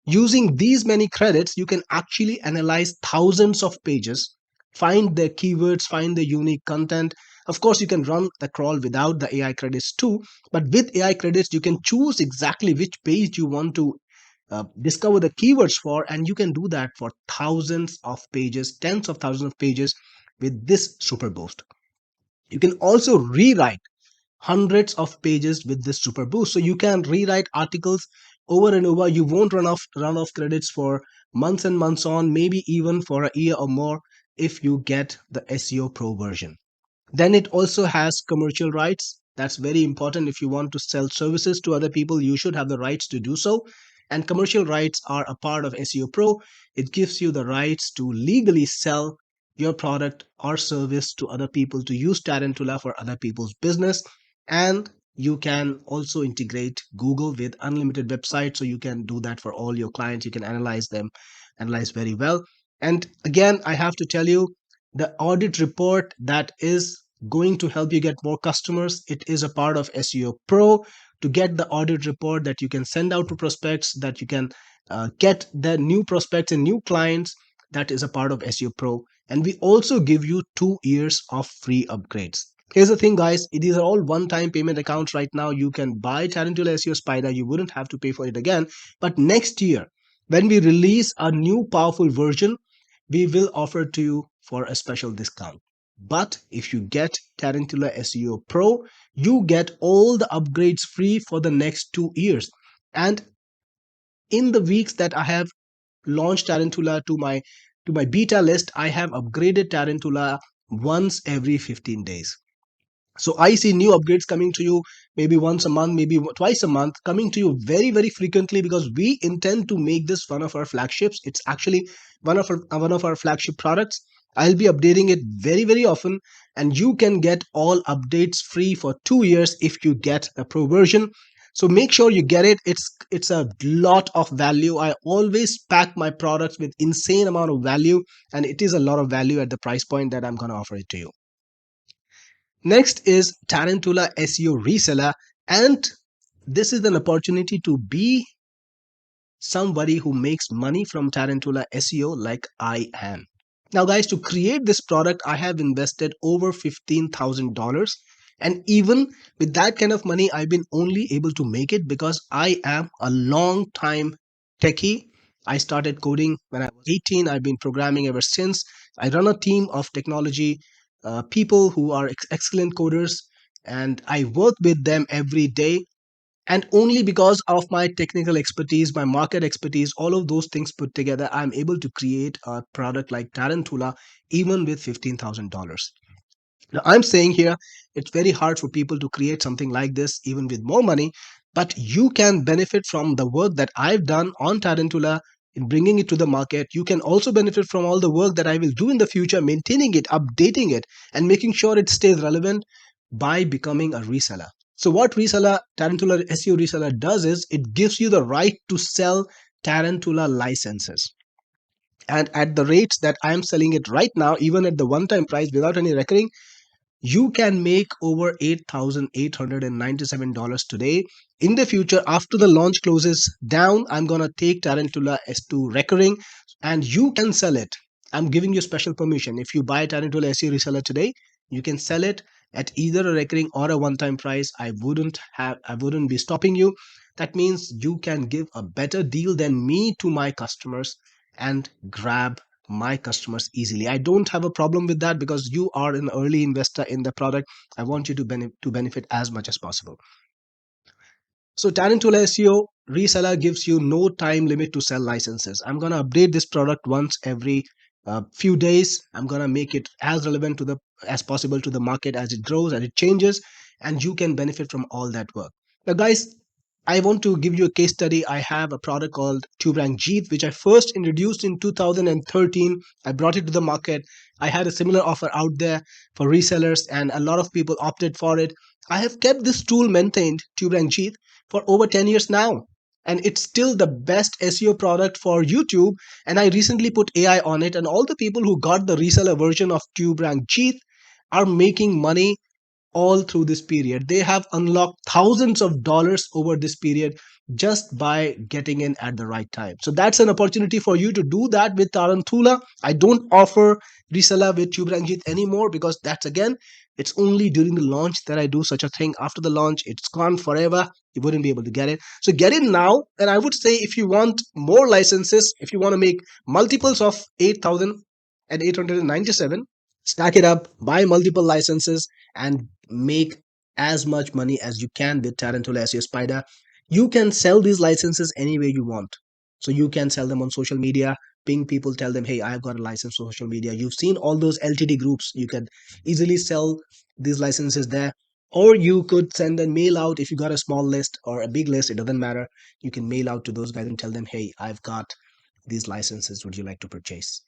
using these many credits, you can actually analyze thousands of pages, find the keywords, find the unique content. Of course, you can run the crawl without the AI credits too, but with AI credits, you can choose exactly which page you want to discover the keywords for, and you can do that for thousands of pages, tens of thousands of pages with this super boost. You can also rewrite hundreds of pages with this super boost. So you can rewrite articles over and over. You won't run off credits for months and months on, maybe even for a year or more if you get the SEO Pro version. Then it also has commercial rights. That's very important. If you want to sell services to other people, you should have the rights to do so. And commercial rights are a part of SEO Pro. It gives you the rights to legally sell your product or service to other people, to use Tarantula for other people's business. And you can also integrate Google with unlimited websites. So you can do that for all your clients. You can analyze them, analyze very well. And again, I have to tell you, the audit report that is going to help you get more customers, it is a part of SEO Pro. To get the audit report that you can send out to prospects, that you can get the new prospects and new clients, that is a part of SEO Pro. And we also give you 2 years of free upgrades. Here's the thing, guys. These are all one-time payment accounts right now. You can buy Tarantula SEO Spider. You wouldn't have to pay for it again. But next year, when we release a new powerful version, we will offer to you for a special discount. But if you get Tarantula SEO Pro, you get all the upgrades free for the next 2 years. And in the weeks that I have launched Tarantula to my beta list, I have upgraded Tarantula once every 15 days. So I see new upgrades coming to you maybe once a month, maybe twice a month, coming to you very, very frequently, because we intend to make this one of our flagships. It's actually one of our flagship products. I'll be updating it very, very often, and you can get all updates free for 2 years if you get a pro version. So make sure you get it. It's a lot of value. I always pack my products with insane amount of value, and it is a lot of value at the price point that I'm going to offer it to you. Next is Tarantula SEO Reseller, and this is an opportunity to be somebody who makes money from Tarantula SEO like I am. Now, guys, to create this product, I have invested over $15,000. And even with that kind of money, I've been only able to make it because I am a long time techie. I started coding when I was 18. I've been programming ever since. I run a team of technology people who are excellent coders, and I work with them every day. And only because of my technical expertise, my market expertise, all of those things put together, I'm able to create a product like Tarantula even with $15,000. Now, I'm saying here it's very hard for people to create something like this even with more money, but you can benefit from the work that I've done on Tarantula in bringing it to the market. You can also benefit from all the work that I will do in the future, maintaining it, updating it, and making sure it stays relevant by becoming a reseller. So, what reseller, Tarantula SEO reseller does is it gives you the right to sell Tarantula licenses. And at the rates that I'm selling it right now, even at the one time price without any recurring, you can make over $8,897 today. In the future, after the launch closes down, I'm going to take Tarantula S2 recurring and you can sell it. I'm giving you special permission. If you buy Tarantula SE reseller today, you can sell it at either a recurring or a one-time price. I wouldn't be stopping you. That means you can give a better deal than me to my customers and grab my customers easily. I don't have a problem with that because you are an early investor in the product. I want you to benefit as much as possible. So Tarantula SEO reseller gives you no time limit to sell licenses. I'm going to update this product once every few days. I'm going to make it as relevant to the as possible to the market as it grows and it changes, and you can benefit from all that work. Now, guys, I want to give you a case study. I have a product called TubeRank Jeet, which I first introduced in 2013. I brought it to the market. I had a similar offer out there for resellers, and a lot of people opted for it. I have kept this tool maintained, TubeRank Jeet, for over 10 years now. And it's still the best SEO product for YouTube. And I recently put AI on it, and all the people who got the reseller version of TubeRank Jeet are making money all through this period. They have unlocked thousands of dollars over this period just by getting in at the right time. So that's an opportunity for you to do that with Tarantula. I don't offer reseller with Tubranjit anymore because that's again, it's only during the launch that I do such a thing. After the launch, it's gone forever. You wouldn't be able to get it. So get it now. And I would say if you want more licenses, if you want to make multiples of 8,897, stack it up, buy multiple licenses, and make as much money as you can with Tarantula SEO Spider. You can sell these licenses any way you want. So you can sell them on social media, ping people, tell them, hey, I've got a license for social media. You've seen all those LTD groups. You can easily sell these licenses there. Or you could send a mail out if you got a small list or a big list, it doesn't matter. You can mail out to those guys and tell them, hey, I've got these licenses. Would you like to purchase?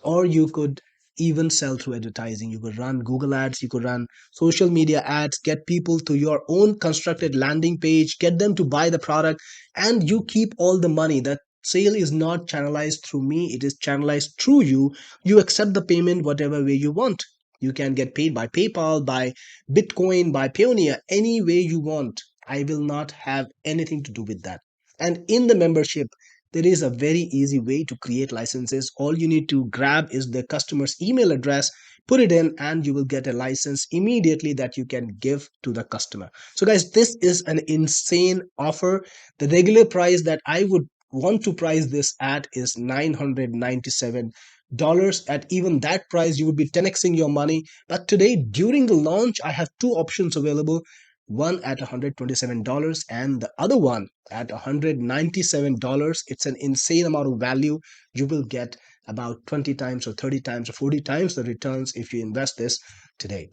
Or you could even sell through advertising. You could run Google ads, you could run social media ads, get people to your own constructed landing page, get them to buy the product, and you keep all the money. That sale is not channelized through me, it is channelized through you. You accept the payment whatever way you want. You can get paid by PayPal, by Bitcoin, by Payoneer, any way you want. I will not have anything to do with that. And in the membership, there is a very easy way to create licenses. All you need to grab is the customer's email address, put it in, and you will get a license immediately that you can give to the customer. So, guys, this is an insane offer. The regular price that I would want to price this at is $997. At even that price, you would be 10xing your money. But today, during the launch, I have two options available, one at $127 and the other one at $197. It's an insane amount of value. You will get about 20 times or 30 times or 40 times the returns if you invest this today.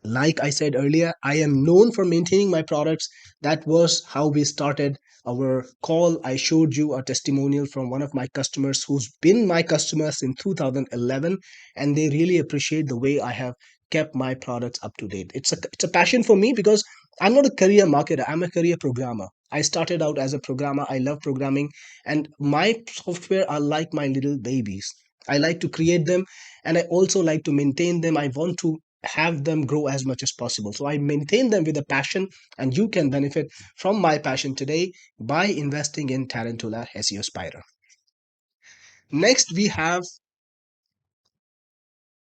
Like I said earlier, I am known for maintaining my products. That was how we started our call. I showed you a testimonial from one of my customers who's been my customer since 2011, and they really appreciate the way I have kept my products up to date. It's a passion for me because I'm not a career marketer, I'm a career programmer. I started out as a programmer. I love programming, and my software are like my little babies. I like to create them, and I also like to maintain them. I want to have them grow as much as possible. So I maintain them with a passion, and you can benefit from my passion today by investing in Tarantula SEO Spider. Next, we have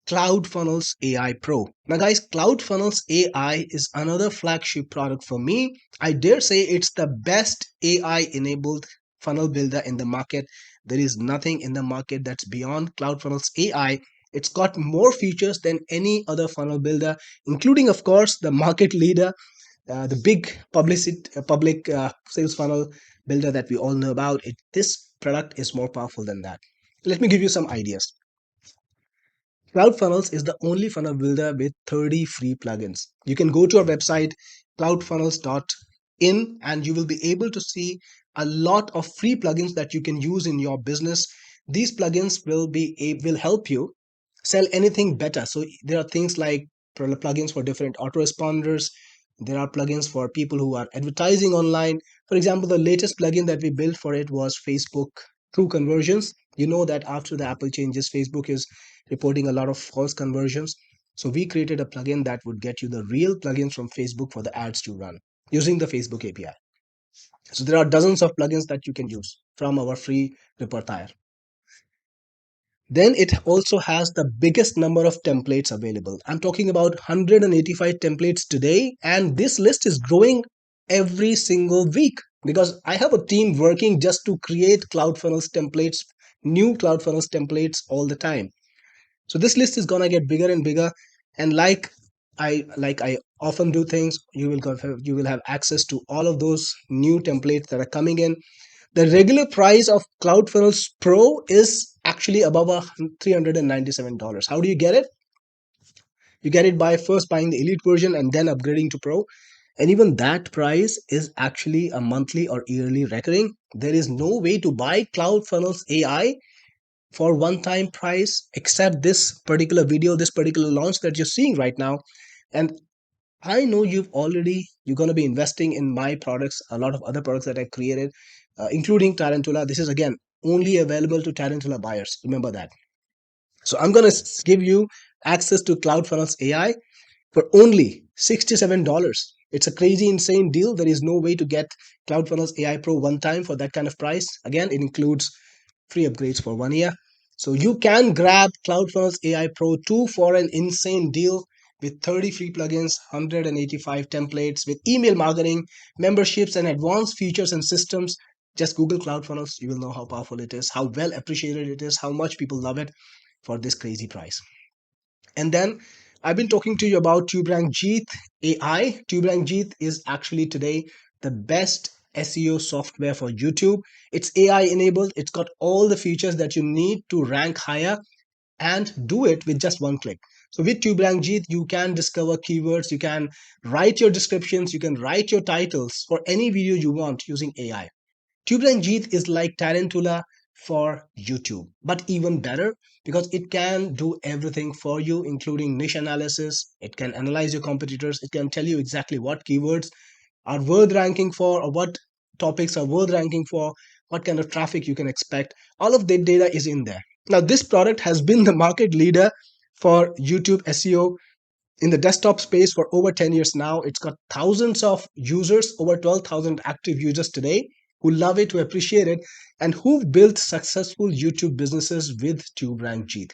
CloudFunnels AI Pro. Now, guys, CloudFunnels AI is another flagship product for me. I dare say it's the best AI enabled funnel builder in the market. There is nothing in the market that's beyond CloudFunnels AI. It's got more features than any other funnel builder, including, of course, the market leader, the big public sales funnel builder that we all know about. This product is more powerful than that. Let me give you some ideas. CloudFunnels is the only funnel builder with 30 free plugins. You can go to our website, cloudfunnels.in, and you will be able to see a lot of free plugins that you can use in your business. These plugins will help you sell anything better. So there are things like plugins for different autoresponders. There are plugins for people who are advertising online. For example, the latest plugin that we built for it was Facebook through conversions. You know that after the Apple changes, Facebook is reporting a lot of false conversions. So we created a plugin that would get you the real plugins from Facebook for the ads to run using the Facebook API. So there are dozens of plugins that you can use from our free repertoire. Then it also has the biggest number of templates available. I'm talking about 185 templates today, and this list is growing every single week because I have a team working just to create CloudFunnels templates, new CloudFunnels templates all the time. So this list is gonna get bigger and bigger, and like I often do things, you will have access to all of those new templates that are coming in. The regular price of CloudFunnels Pro is actually above $397. How do you get it? You get it by first buying the elite version and then upgrading to Pro. And even that price is actually a monthly or yearly recurring. There is no way to buy CloudFunnels AI for one time price except this particular video, this particular launch that you're seeing right now. And I know you're going to be investing in my products, a lot of other products that I created, including Tarantula. This is again only available to Tarantula buyers. Remember that. So I'm going to give you access to CloudFunnels AI for only $67. It's a crazy, insane deal. There is no way to get CloudFunnels AI Pro one time for that kind of price. Again, it includes free upgrades for 1 year. So you can grab CloudFunnels AI Pro 2 for an insane deal with 30 free plugins, 185 templates, with email marketing, memberships, and advanced features and systems. Just Google CloudFunnels. You will know how powerful it is, how well appreciated it is, how much people love it for this crazy price. And then I've been talking to you about TubeRankJeet AI. TubeRankJeet is actually today the best SEO software for YouTube. It's AI enabled. It's got all the features that you need to rank higher and do it with just one click. So with TubeRankJeet, you can discover keywords, you can write your descriptions, you can write your titles for any video you want using AI. TubeRankJeet is like Tarantula for YouTube, but even better because it can do everything for you, including niche analysis. It can analyze your competitors. It can tell you exactly what keywords are worth ranking for or what topics are worth ranking for, what kind of traffic you can expect. All of that data is in there. Now, this product has been the market leader for YouTube SEO in the desktop space for over 10 years now. It's got thousands of users, over 12,000 active users today who love it, who appreciate it, and who've built successful YouTube businesses with TubeRankJeet.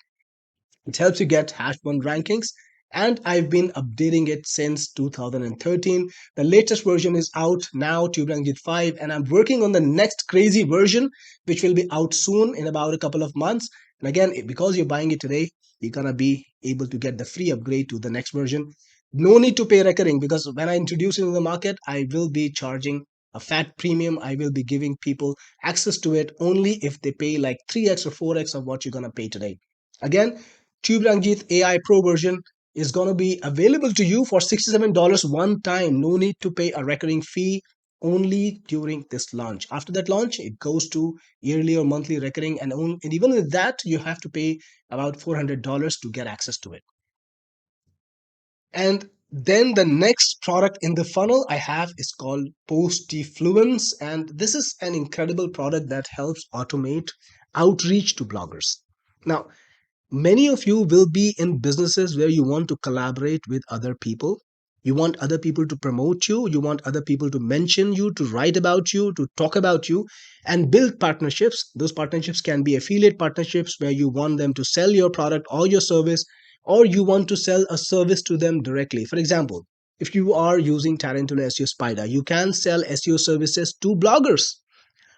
It helps you get hash 1 rankings, and I've been updating it since 2013. The latest version is out now, TubeRankJeet 5, and I'm working on the next crazy version, which will be out soon in about a couple of months. And again, because you're buying it today, you're gonna be able to get the free upgrade to the next version. No need to pay recurring because when I introduce it in the market, I will be charging a fat premium. I will be giving people access to it only if they pay like 3x or 4x of what you're gonna pay today. Again, TubeRankJeet AI Pro version is going to be available to you for $67 one time. No need to pay a recurring fee only during this launch. After that launch, it goes to yearly or monthly recurring. And even with that, you have to pay about $400 to get access to it. And then the next product in the funnel I have is called Postifluence. And this is an incredible product that helps automate outreach to bloggers. Now, many of you will be in businesses where you want to collaborate with other people. You want other people to promote you. You want other people to mention you, to write about you, to talk about you, and build partnerships. Those partnerships can be affiliate partnerships where you want them to sell your product or your service, or you want to sell a service to them directly. For example, if you are using Tarantula SEO Spider, you can sell SEO services to bloggers.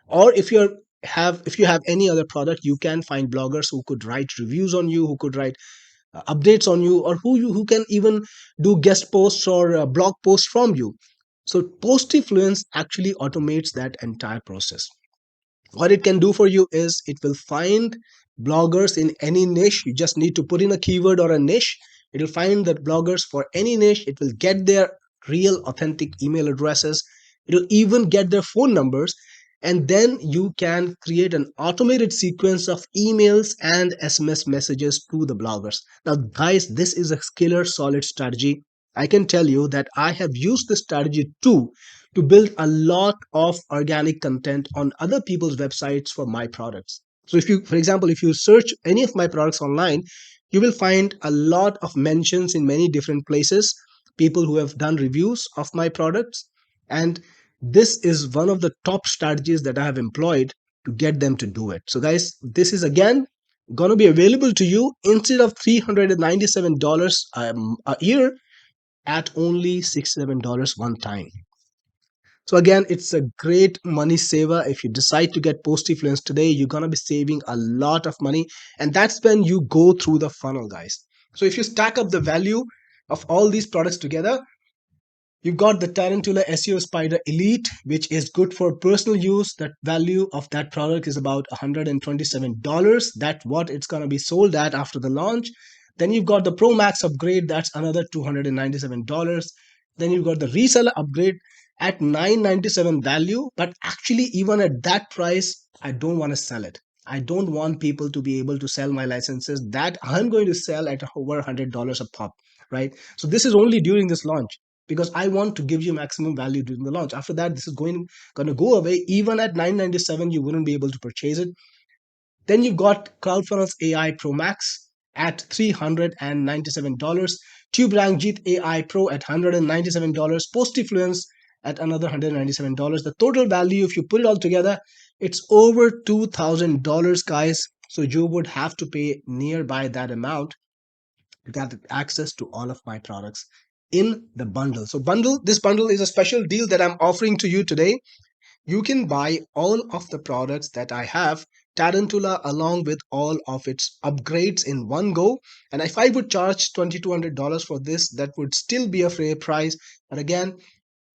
Or if you have any other product, you can find bloggers who could write reviews on you, who could write updates on you, or who can even do guest posts or blog posts from you. So Postifluence actually automates that entire process. What it can do for you is it will find bloggers in any niche. You just need to put in a keyword or a niche. It'll find that bloggers for any niche. It will get their real authentic email addresses. It'll even get their phone numbers. And then you can create an automated sequence of emails and SMS messages to the bloggers. Now, guys, this is a killer solid strategy. I can tell you that I have used this strategy too to build a lot of organic content on other people's websites for my products. So if you, for example, if you search any of my products online, you will find a lot of mentions in many different places, people who have done reviews of my products. And this is one of the top strategies that I have employed to get them to do it. So guys, this is again going to be available to you instead of $397 a year at only $67 one time. So again, it's a great money saver. If you decide to get Postifluence today, you're going to be saving a lot of money. And that's when you go through the funnel, guys. So if you stack up the value of all these products together, you've got the Tarantula SEO Spider Elite, which is good for personal use. That value of that product is about $127. That's what it's going to be sold at after the launch. Then you've got the Pro Max upgrade, that's another $297. Then you've got the reseller upgrade at $997 value. But actually, even at that price, I don't want to sell it. I don't want people to be able to sell my licenses that I'm going to sell at over $100 a pop, right? So this is only during this launch because I want to give you maximum value during the launch. After that, this is going to go away. Even at 997, you wouldn't be able to purchase it. Then you've got CloudFunnels AI Pro Max at $397, TubeRank Jeet AI Pro at $197, Postifluence at another $197. The total value, if you put it all together, it's over $2,000, guys. So you would have to pay nearby that amount to get access to all of my products in the bundle. So this bundle is a special deal that I'm offering to you today. You can buy all of the products that I have, Tarantula, along with all of its upgrades in one go. And if I would charge $2,200 for this, that would still be a fair price. But again,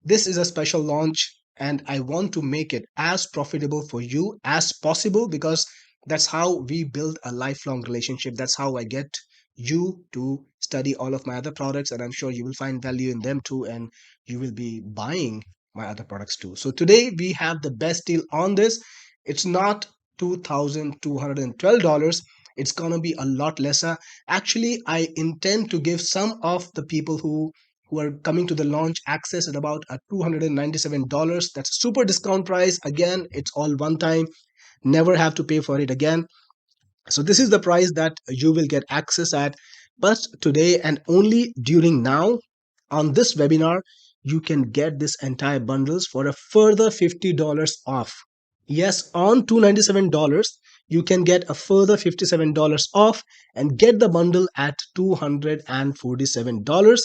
this is a special launch and I want to make it as profitable for you as possible because that's how we build a lifelong relationship. That's how I get you to study all of my other products, and I'm sure you will find value in them too, and you will be buying my other products too. So today we have the best deal on this. It's not $2,212. It's gonna be a lot lesser. Actually, I intend to give some of the people who are coming to the launch access at about a $297. That's a super discount price. Again, it's all one time, never have to pay for it again. So this is the price that you will get access at. But today and only during now on this webinar, you can get this entire bundles for a further $50 off. Yes, on $297, you can get a further $57 off and get the bundle at $247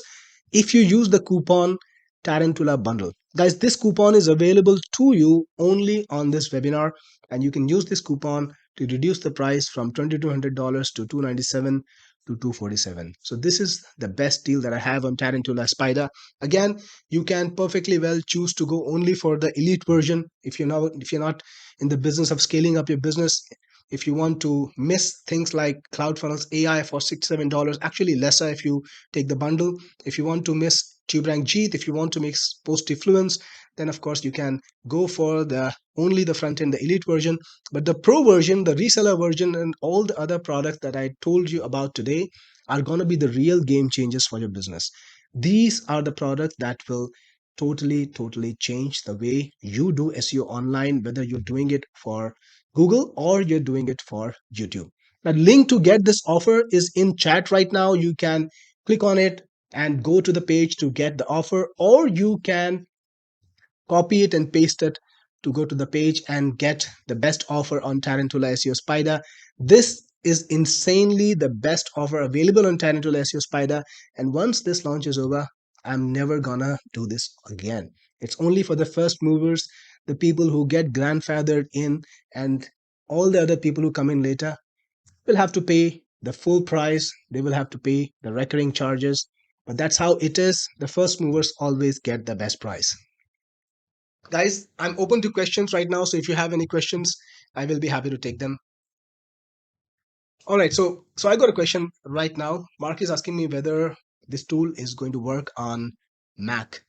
if you use the coupon Tarantula Bundle. Guys, this coupon is available to you only on this webinar, and you can use this coupon to reduce the price from $2,200 to $297 to $247. So this is the best deal that I have on Tarantula Spider. Again, you can perfectly well choose to go only for the elite version if you're not in the business of scaling up your business. If you want to miss things like CloudFunnels AI for $67, actually lesser if you take the bundle. If you want to miss TubeRank Jeet, if you want to mix Postifluence, then of course you can go for the only the front end, the elite version. But the pro version, the reseller version, and all the other products that I told you about today are going to be the real game changers for your business. These are the products that will totally change the way you do SEO online, whether you're doing it for Google or you're doing it for YouTube. The link to get this offer is in chat right now. You can click on it and go to the page to get the offer, or you can copy it and paste it to go to the page and get the best offer on Tarantula SEO Spider. This is insanely the best offer available on Tarantula SEO Spider. And once this launch is over, I'm never gonna do this again. It's only for the first movers, the people who get grandfathered in, and all the other people who come in later will have to pay the full price. They will have to pay the recurring charges. But that's how it is. The first movers always get the best price. Guys, I'm open to questions right now. So if you have any questions, I will be happy to take them. All right, so I got a question right now. Mark is asking me whether this tool is going to work on Mac.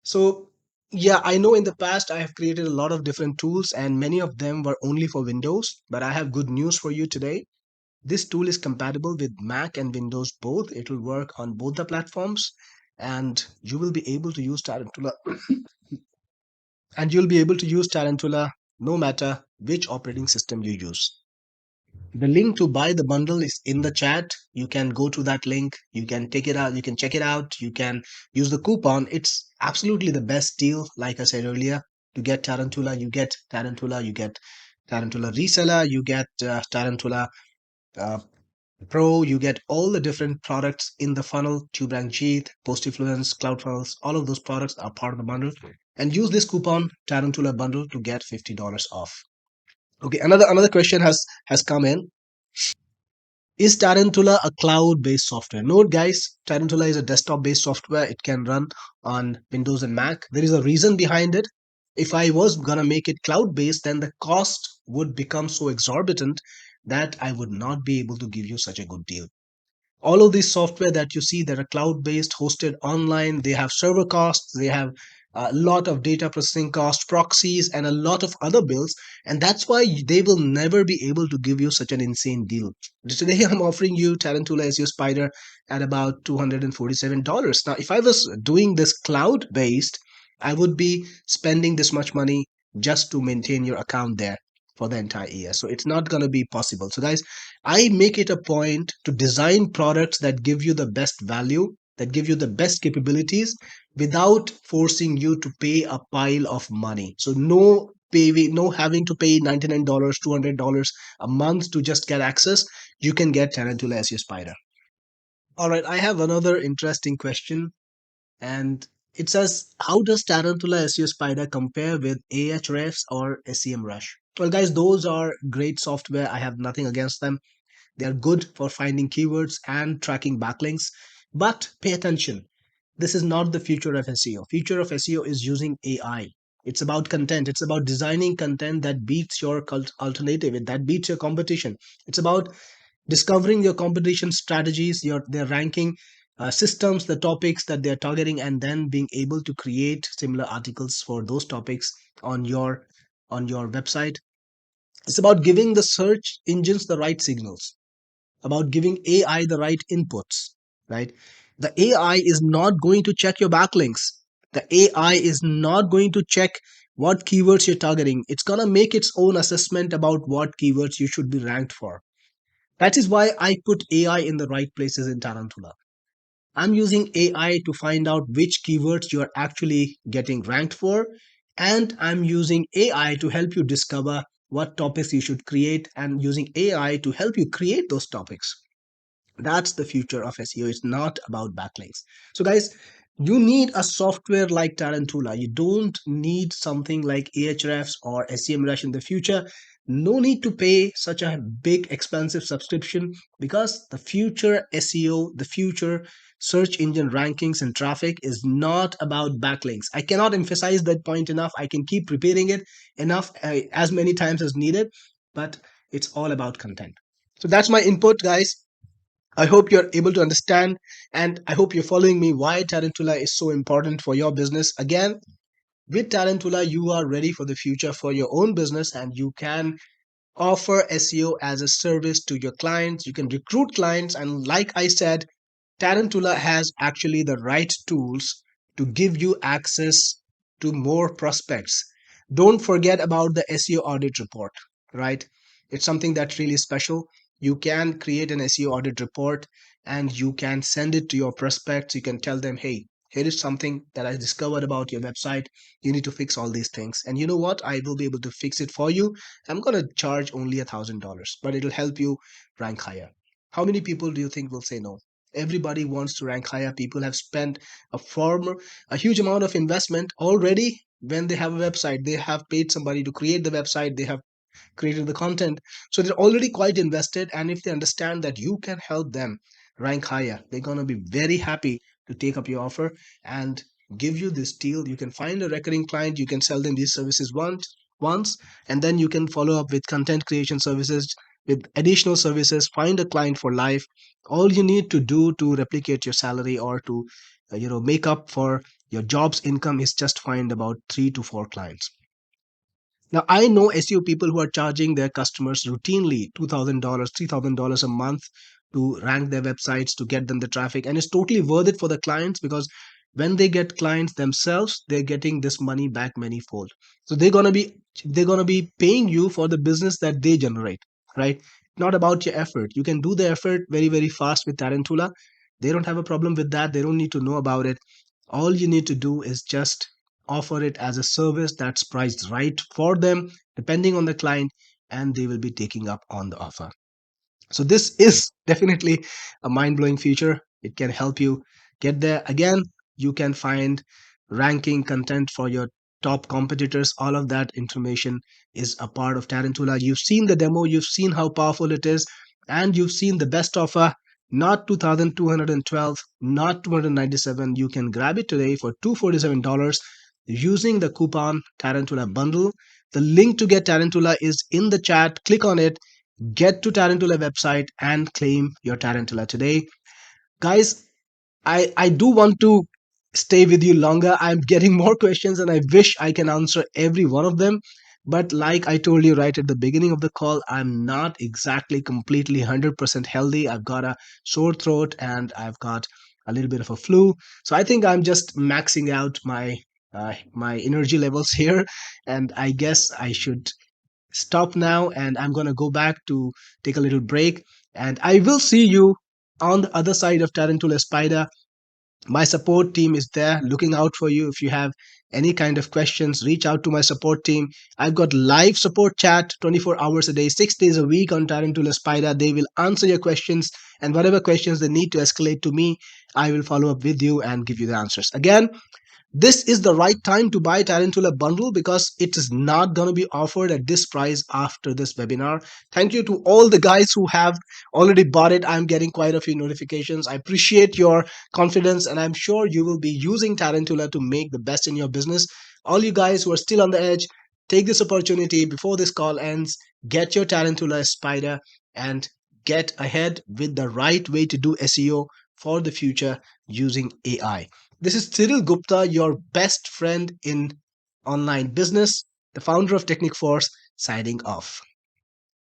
So yeah, I know in the past I have created a lot of different tools and many of them were only for Windows, but I have good news for you today. This tool is compatible with Mac and Windows both. It will work on both the platforms, and you will be able to use Tarantula and you'll be able to use Tarantula no matter which operating system you use. The link to buy the bundle is in the chat. You can go to that link, you can take it out, you can check it out, you can use the coupon. It's absolutely the best deal. Like I said earlier, to get Tarantula, you get Tarantula, you get Tarantula reseller, you get Tarantula uh, Pro, you get all the different products in the funnel, TubeRank Sheath, Postifluence, Cloud Funnels, all of those products are part of the bundle. And use this coupon Tarantula bundle to get $50 off. Okay, another question has come in. Is Tarantula a cloud-based software? No, guys, Tarantula is a desktop-based software. It can run on Windows and Mac. There is a reason behind it. If I was gonna make it cloud-based, then the cost would become so exorbitant that I would not be able to give you such a good deal. All of these software that you see that are cloud based, hosted online, they have server costs, they have a lot of data processing costs, proxies, and a lot of other bills, and that's why they will never be able to give you such an insane deal. Today I'm offering you Tarantula SEO Spider at about $247. Now if I was doing this cloud based, I would be spending this much money just to maintain your account there for the entire year, so it's not going to be possible. So guys, I make it a point to design products that give you the best value, that give you the best capabilities without forcing you to pay a pile of money. So no having to pay $99, $200 a month to just get access. You can get Tarantula as your spider. All right, I have another interesting question, and it says, how does Tarantula SEO Spider compare with Ahrefs or SEMrush? Well, guys, those are great software. I have nothing against them. They are good for finding keywords and tracking backlinks. But pay attention. This is not the future of SEO. Future of SEO is using AI. It's about content. It's about designing content that beats your alternative, that beats your competition. It's about discovering your competition strategies, their ranking systems, the topics that they're targeting, and then being able to create similar articles for those topics on your website. It's about giving the search engines the right signals, about giving AI the right inputs, right? The AI is not going to check your backlinks. The AI is not going to check what keywords you're targeting. It's going to make its own assessment about what keywords you should be ranked for. That is why I put AI in the right places in Tarantula. I'm using AI to find out which keywords you're actually getting ranked for. And I'm using AI to help you discover what topics you should create and using AI to help you create those topics. That's the future of SEO. It's not about backlinks. So, guys, you need a software like Tarantula. You don't need something like Ahrefs or SEMrush in the future. No need to pay such a big, expensive subscription because the future SEO, the future search engine rankings and traffic is not about backlinks. I cannot emphasize that point enough. I can keep repeating it enough as many times as needed, but it's all about content. So that's my input, guys. I hope you're able to understand, and I hope you're following me why Tarantula is so important for your business. Again, with Tarantula, you are ready for the future for your own business and you can offer SEO as a service to your clients. You can recruit clients, and like I said, Tarantula has actually the right tools to give you access to more prospects. Don't forget about the SEO audit report, right? It's something that's really special. You can create an SEO audit report and you can send it to your prospects. You can tell them, hey, here is something that I discovered about your website. You need to fix all these things. And you know what? I will be able to fix it for you. I'm going to charge only $1,000, but it'll help you rank higher. How many people do you think will say no? Everybody wants to rank higher. People have spent a huge amount of investment already. When they have a website, they have paid somebody to create the website, they have created the content, so they're already quite invested. And if they understand that you can help them rank higher, they're going to be very happy to take up your offer and give you this deal. You can find a recurring client, you can sell them these services once, and then you can follow up with content creation services with additional services, find a client for life. All you need to do to replicate your salary or to make up for your job's income is just find about 3 to 4 clients. Now, I know SEO people who are charging their customers routinely $2,000, $3,000 a month to rank their websites, to get them the traffic. And it's totally worth it for the clients, because when they get clients themselves, they're getting this money back manyfold. So they're gonna be paying you for the business that they generate, right? Not about your effort. You can do the effort very, very fast with Tarantula. They don't have a problem with that. They don't need to know about it. All you need to do is just offer it as a service that's priced right for them, depending on the client, and they will be taking up on the offer. So this is definitely a mind-blowing feature. It can help you get there. Again, you can find ranking content for your top competitors. All of that information is a part of Tarantula. You've seen the demo, you've seen how powerful it is, and you've seen the best offer. Not 2,212, not 297. You can grab it today for $247 using the coupon Tarantula bundle. The link to get Tarantula is in the chat. Click on it, get to Tarantula website, and claim your Tarantula today. Guys, I do want to stay with you longer. I'm getting more questions and I wish I can answer every one of them. But like I told you right at the beginning of the call, I'm not exactly completely 100% healthy. I've got a sore throat and I've got a little bit of a flu. So I think I'm just maxing out my energy levels here, and I guess I should stop now, and I'm going to go back to take a little break. And I will see you on the other side of Tarantula Spider. My support team is there looking out for you. If you have any kind of questions, reach out to my support team. I've got live support chat 24 hours a day, 6 days a week on Tarantula Spider. They will answer your questions, and whatever questions they need to escalate to me, I will follow up with you and give you the answers. Again, this is the right time to buy Tarantula bundle because it is not going to be offered at this price after this webinar. Thank you to all the guys who have already bought it. I'm getting quite a few notifications. I appreciate your confidence, and I'm sure you will be using Tarantula to make the best in your business. All you guys who are still on the edge, take this opportunity before this call ends. Get your Tarantula Spider and get ahead with the right way to do SEO for the future using AI. This is Cyril Gupta, your best friend in online business, the founder of Technic Force, signing off.